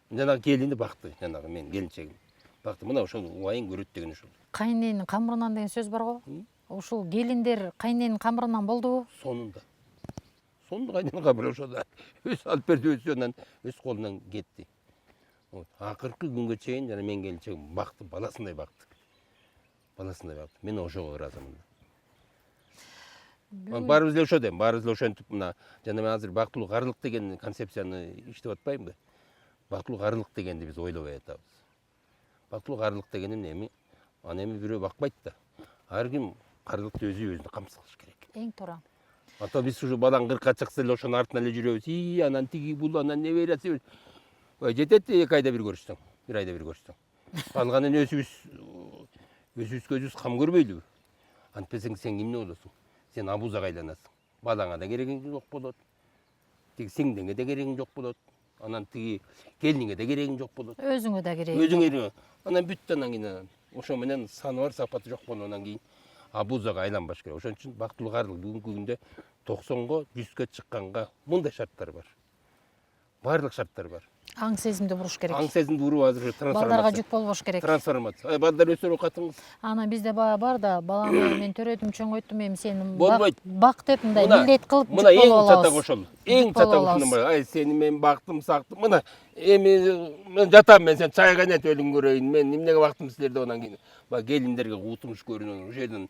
Жанагы келини бакты, жанагы мен келинчегим. Бакты, мына ошол убайын көрөт деген ошол. Кайненин камырынан деген сөз бар го. Ушул келиндер кайненин камырынан болдубу? Сонунда кайненин камыры ошол өз алып берди, өз анан өз колунан кетти. Акыркы күнгө чейин жана мен келинчегим бакты, баласындай бакты. Мен ошого ыраазымын. Баарыбыз эле ошо дейм, баарыбыз эле ошентип мына жана мен азыр бактылуу карылык деген концепцияны иштеп атпаймынбы? Бактылуу карылык дегенди биз ойлобой атабыз. Бактылуу карылык деген эми? Аны эми бирөө бакпайт да. Ар ким карылыкты өзү камсыз кылыш керек. Эң туура. Ата биз ушу балаң 40-ка чыкса эле ошонун артынан эле жүрөбүз. Анан тиги бул, анан не берет. Жетет 2 айда бир көрүшсөң, 1 айда бир көрүшсөң. Калганын өзүбүзгө кам көрбөйлүбү? Антпесең сен эмне болосуң? Сен абузага айланасың. Балаңа да керегиң жок болот. Тиги сиңдиңе да керегиң жок болот. Анан тиги келиниңе да керегиң жок болот. Өзүңө да керек. Өзүңө. Анан бүттү, анан кийин ошо менен саны бар, сапаты жок болгондон кийин абузага айланбаш керек. Ошон үчүн бактылуу карылык бүгүнкү күндө 90го 100ке чыкканга мындай шарттар бар. Барлык шарттар бар. Аң сезимди буруш керек. Аң сезимди буруп азыр трансформация. Балдарга жүк болбош керек. Трансформация. Балдар өсөрүп катыңыз. Анан бизде баа бар да, баланы мен төрөдүм, чоңойттум, эми сени Болбойт. бак деп мындай милдет кылып жүк болуп алабыз. Мына эң чатак ошол. Эң чатак ушундан бар. Ай сени мен бактым, сактым. Мына эми мен жатам, мен сен чай кайнат өлүң көрөйүн. Мен эмнеге бактым силерди, анан кийин баягы келиндерге утумуш көрүнөт. Ошол жерден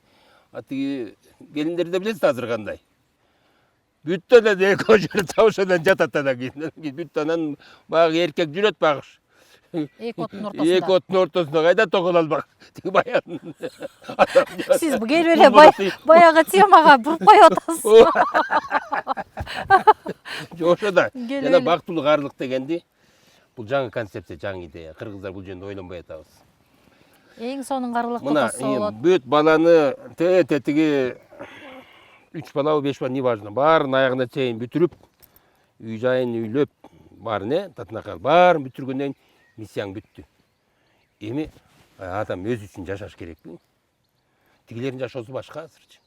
тиги келиндерди билесиз азыр кандай? Бүттө эле экөө жери табышадан жатат, анан кийин бүттө анан баягы эркек жүрөт багыш. Эки оттун ортосунда. Эки оттун ортосунда кайда тогол албак. Тиги баягы. Сиз келип эле баягы темага буруп коюп атасыз. Ошо да. Жана бактылуу карылык дегенди бул жаңы концепция, жаңы идея. Кыргыздар бул жөнүндө ойлонбой атабыз. Эң сонун карылыкты Мына кылса болот. бүт баланы тетиги 3 балабы 5 бала, неважно, баарын аягына чейин бүтүрүп, үй жайын үйлөп, баарын татынакал баарын бүтүргөндөн кийин миссияң бүттү. Эми адам өзү үчүн жашаш керекпи? Тигилердин жашоосу башка азырчы.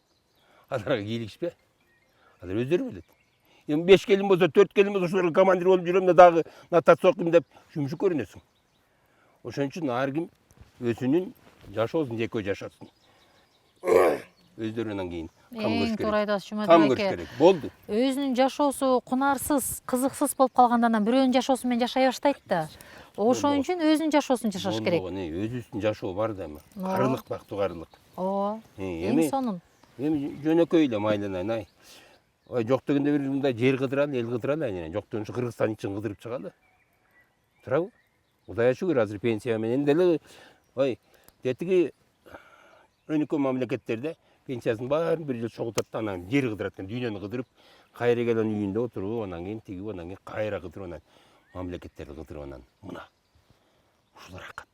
Аларга кийлигишпе? Алар өздөрү билет. Эми 5 келин болсо, 4 келин болсо, ошолорго командир болуп жүрөм да дагы нотация окуйм деп шүмшүк көрүнөсүң. Ошон үчүн ар ким өзүнүн жашоосун экөө жашасын. Өздөрүнөн кийин кам көрүш керек. Эң туура айтасыз, Жумадек Кам көрүш керек. Болду. Өзүнүн жашоосу кунарсыз, кызыксыз болуп калгандан бүрөөнүн жашоосу менен жашай баштайт да. Ошон үчүн өзүнүн жашоосун жашаш керек. Өзүбүздүн жашоо бар да эми. Карылык, бактуу карылык. Ооба. Эң сонун. Эми жөнөкөй эле майланайын, ай. Ой, жок дегенде бир мындай жер кыдыралы, эл кыдыралы айнен. Жок дегенде Кыргызстан ичин кыдырып чыгалы. Туурабы? Кудай шүгүр, азыр пенсия менен деле ой, тетиги өнүккөн мамлекеттерде пенсиясын баарын бир жыл чогултат да, анан жер кыдырат экен, дүйнөнү кыдырып, кайра келген үйүндө отуруп, анан кийин тигип, анан кийин кайра кыдырып, анан мамлекеттерди кыдырып, анан мына ушул ракат.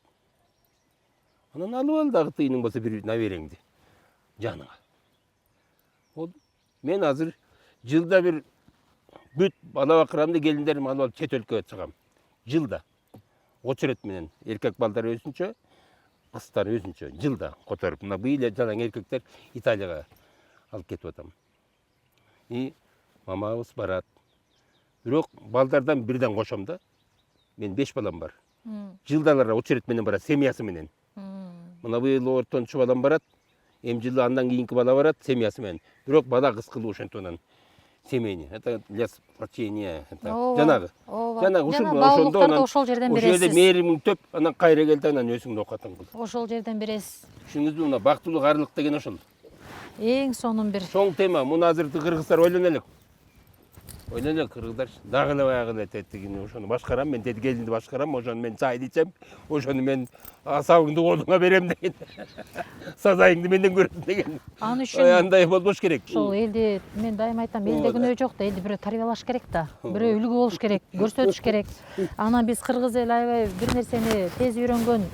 Анан алып ал дагы тыйының болсо бир набереңди жаныңа. Болду. Мен азыр жылда бир бүт бала бакырамды келиндерим алып алып чет өлкөгө чыгам. Жылда. Очерет менен эркек балдар өзүнчө, кыздар өзүнчө жылда которуп. Мына быйыл жалаң эркектер Италияга алып кетип атам. И мамабыз барат. Бирок балдардан бирден кошом да. Мен 5 балам бар. Жылдалар очерет менен барат, семьясы менен. Мына быйыл ортончу балам барат. Жылы андан кийинки бала барат, семьясы менен. Бирок бала кыз кылуу ошентонан семейный. Это для спасения. Жанагы. Жанагы ошондо ошол жерден бересиз. Ошол жерде мээримиң төп, анан кайра келди, анан өзүңдү окутаң кыл. Ошол жерден бересиз. Түшүндүңүзбү? Мына бактылуу арлык деген ошол. Эң сонун бир. Чоң тема. Муну азыр кыргыздар ойлонолук. Ойлонолук кыргыздар. Дагы эле баягы эле тетигин ошону башкарам, мен деди келинди башкарам, ошону мен чайды ичем, ошону мен асабыңды колуңа берем деген. Сазайыңды менден көрөсүң деген. Аны үчүн андай болбош керек. ошол элди мен дайыма айтам, элде күнөө жок да, элди бирөө тарбиялаш керек да. Бирөө үлгү болуш керек, көрсөтүш керек. Анан биз кыргыз эл аябай бир нерсени тез үйрөнгөн,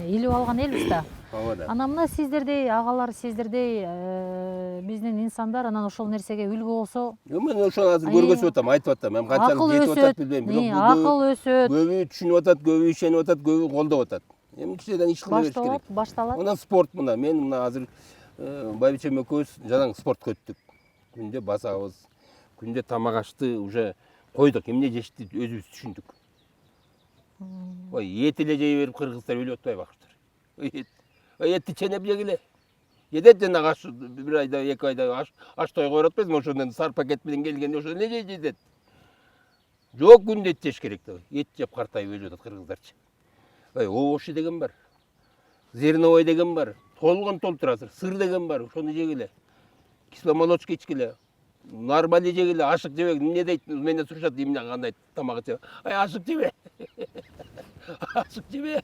илип алган элбиз да. Анан мына сиздердей агалар, сиздердей биздин инсандар анан ошол нерсеге үлгү болсо, Мен ошол азыр көргөзүп атам, айтып атам. Мен канчалык жетип атат билбейм, бирок акыл өсөт. Көбү түшүнүп атат, көбү ишенип атат, көбү колдоп атат. Эми кичинеден иш кыла бериш керек. Башталат. Мына спорт мына. Мен мына азыр байбичем экөөбүз жалаң спортко өттүк. Күндө басабыз, күндө тамак ашты уже койдук. Эмне жешти өзүбүз түшүндүк. Ой, эт эле жей берип кыргыздар өлүп атпайбы акыртыр. Этти ченеп жегиле. Едет жанагы бир айда, 2 айда аш той коюп атпайсызбы? Ошондон сар пакет менен келгенде ошо эле жейт. Жок, күндө эт жеш керек да. Эт жеп картайып өлүп атат кыргыздарчы. Овощи деген бар. Зерновой деген бар. Толгон толтурасыр. Сыр деген бар. Ошону жегиле. Кисломолочка ичкиле. Нормали жегиле. Ашык жебе. Эмне дейт? Менден сурашат, эмне кандай тамак жеп. Ашык жебе. Ашык жебе.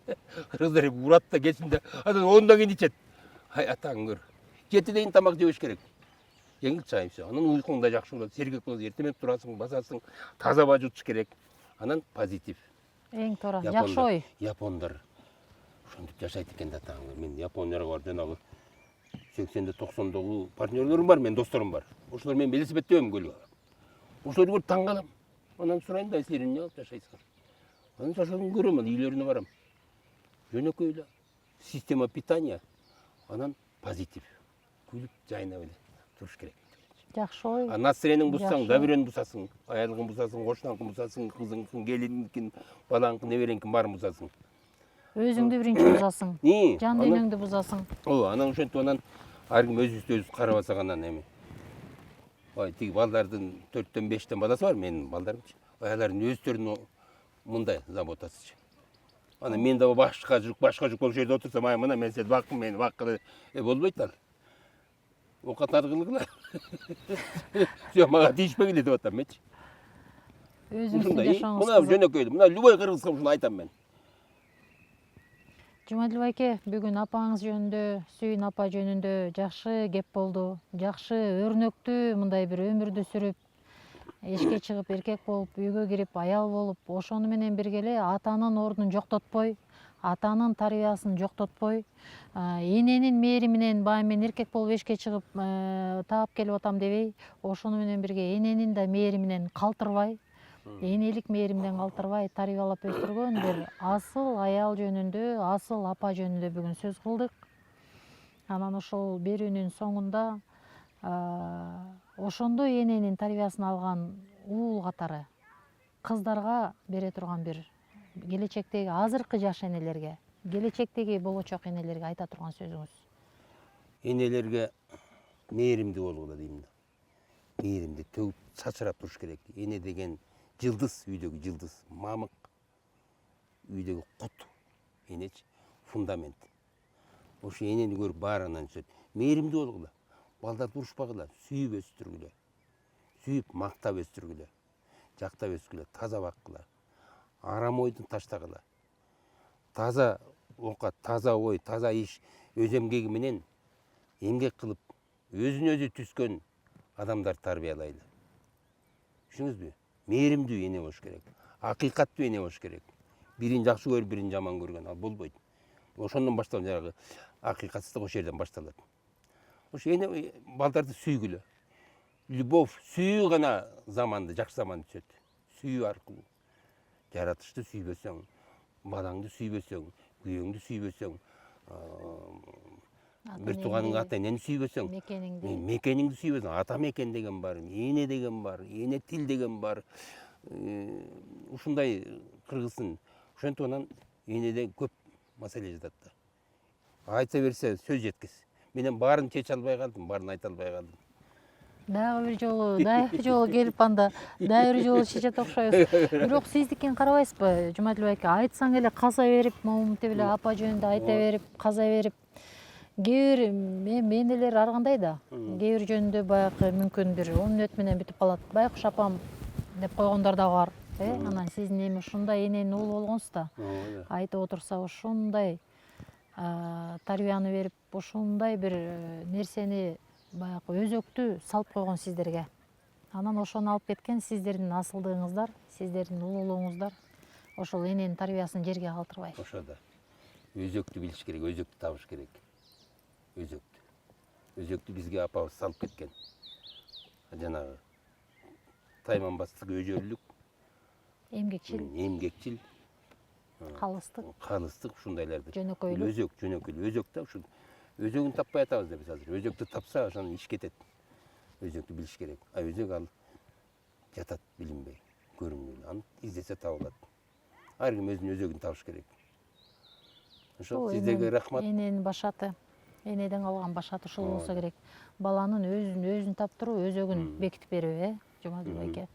Кыргыздар урат да кечинде. Анан 10дон кийин ичет. Атаң көр. 7ден тамак жебеш керек. Жеңил чай все. Анан уйкуң да жакшы болот. Сергек болот. Эртең турасың, басасың. Таза аба жутуш керек. Анан позитив. Эң туура. Жакшы ой. Япондар ошентип жашайт экен да таң. Мен Японияга барып жанагы 80-де 90-дагы партнерлорум бар, мен досторум бар. Ошолор мен велосипедтебем көлгө. Ошолорду көрүп таң калам. Анан сурайм да, силер эмне кылып жашайсыңар? Анан жашоогун көрөм, анан үйлөрүнө барам. Жөнөкөй эле. Система питания. Анан позитив. Күлүп жайнап эле туруш керек. Жакшы ой. Настроениң бузсаң, да бирөөнү бузасың. Аялыгын бузасың, кошунаңкын бузасың, кызыңкын, келиниңкин, балаңкын, небереңкин баарын бузасың. Өзүңдү биринчи бузасың. Жан дүйнөңдү бузасың. Анан ошентип анан ар ким өзүбүздү өзүбүз карабасак анан эми. Тиги балдардын 4төн 5тен баласы бар, менин балдарымчы. Алардын өздөрүнүн мындай заботасычы. Анан мен да башка жүк болуп жерде отурсам, мына мен сени баккым, мени баккыла болбойт ал. Окат аркылыгыла. Все, мага тийишпегиле деп атам менчи. Өзүңүздү жашооңуз. Мына жөнөкөйдү. Мына любой кыргызга ушуну айтам мен. Жумадил байке, бүгүн апаңыз жөнүндө, Сүйүн апа жөнүндө жакшы кеп болду. Жакшы өрнөктүү мындай бир өмүрдү сүрүп, эшикке чыгып эркек болуп, үйгө кирип, аял болуп, ошону менен бирге эле атанын ордун жоктотпой, атанын тарбиясын жоктотпой, эненин мээриминен баягы мен эркек болуп эшикке чыгып таап келип атам дебей, ошону менен бирге эненин да мээриминен калтырбай, энелик мээримден калтырбай тарбиялап өстүргөн бир асыл аял жөнүндө, асыл апа жөнүндө бүгүн сөз кылдык. Анан ошол берүүнүн соңунда ошондо эненин тарбиясын алган уул катары кыздарга бере турган бир келечектеги азыркы жаш энелерге, келечектеги болочок энелерге айта турган сөзүңүз. Энелерге мээримдүү болгула дейм да. Мээримди төгүп чачырап туруш керек. Эне деген жылдыз, үйдөгү жылдыз, мамык, үйдөгү кут. Энечи фундамент. Ошо энени көрүп баарынан түшөт. Мээримдүү болгула. Балдарды урушпагыла, сүйүп өстүргүлө. Сүйүп мактап өстүргүлө. Жактап өскүлө, таза баккыла. Арам ойдун таштагыла. Таза оокат, таза ой, таза иш, өз эмгеги менен эмгек кылып, өзүн өзү түзгөн адамдар тарбиялайлы. Түшүнүңүзбү? Мээримдүү эне болуш керек. Акыйкаттуу эне болуш керек. Бирин жакшы көрүп, бирин жаман көргөн, ал болбойт. Ошондон башталып жанагы акыйкатсыздык ошол жерден башталат. Ошо эне балдарды сүйгүлө. любовь, сүйүү гана заманды, жакшы заман түшөт. Сүйүү аркылуу. Жаратышты сүйбөсөң, балаңды сүйбөсөң, күйөөңдү сүйбөсөң, бир тууганыңды, ата энени сүйбөсөң, мекениңди сүйбөсөң, ата мекен деген бар, эне деген бар, эне тил деген бар. Ушундай кыргыздын. Ошентип анан энеде көп маселе жатат да. Айта берсе сөз жеткис. Менен баарын чече албай калдым, баарын айта албай калдым. Дагы бир жолу келип анда дагы бир жолу чечет окшойбуз. Бирок сиздикин карабайсызбы, Жумадил байке? Айтсаң эле каза берип, момунтип эле апа жөнүндө айта берип, каза берип. Кээ бир энелер ар кандай да. Кээ бир жөнүндө баягы мүмкүн бир 10 мүнөт менен бүтүп калат. Байкуш апам деп койгондор да бар. Анан сиздин эми ушундай эненин уулу болгонсуз да. Айтып отурса ушундай тарбияны берип, ушундай бир нерсени баягы өзөктү салып койгон сиздерге. Анан ошону алып кеткен сиздердин асылдыгыңыздар, сиздердин улуулугуңуздар. Ошол эненин тарбиясын жерге калтырбай. Ошо да. Өзөктү билиш керек, өзөктү табыш керек. Өзөктү. Өзөктү бизге апабыз салып кеткен. Жанагы тайманбастык, өжөлүк, эмгекчил, калыстык ушундайларды. Жөнөкөйлүк. Өзөк да ушул. Өзөгүн таппай атабыз да биз азыр. Өзөктү тапса, ошонун иш кетет. Өзөктү билиш керек. Өзөк ал жатат билинбей, көрүнбөй. Аны издесе табылат. Ар ким өзүнүн өзөгүн табыш керек. Ошол сиздерге рахмат. Эненин башаты, энеден калган башаты ушул болсо керек. Баланын өзүн таптыруу, өзөгүн бекитип берүү, Жумадил байке.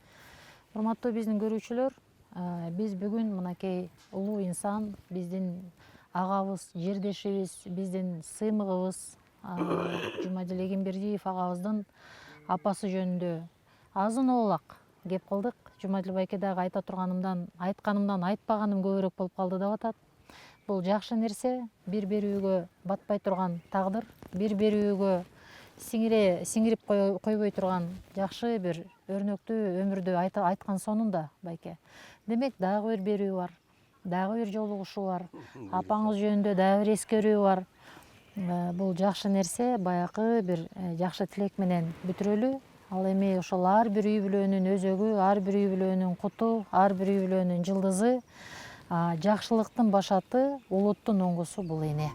Урматтуу биздин көрүүчүлөр, биз бүгүн мынакей улуу инсан, биздин агабыз, жердешибиз, биздин сыймыгыбыз Жумадил Эгембердиев агабыздын апасы жөнүндө азын оолак кеп кылдык. Жумадил байке дагы айтканымдан айтпаганым көбүрөөк болуп калды деп атат. Бул жакшы нерсе, бир берүүгө батпай турган тагдыр, бир берүүгө сиңирип койбой турган жакшы бир өрнөктүү өмүрдү айткан сонунда байке. Демек дагы бир берүү бар, дагы бир жолугушуу бар, апаңыз жөнүндө дагы бир эскерүү бар. Бул жакшы нерсе, баягы бир жакшы тилек менен бүтүрөлү. Ал эми ошол ар бир үй бүлөнүн өзөгү, ар бир үй бүлөнүн куту, ар бир үй бүлөнүн жылдызы, жакшылыктын башаты, улуттун оңгусу бул эне.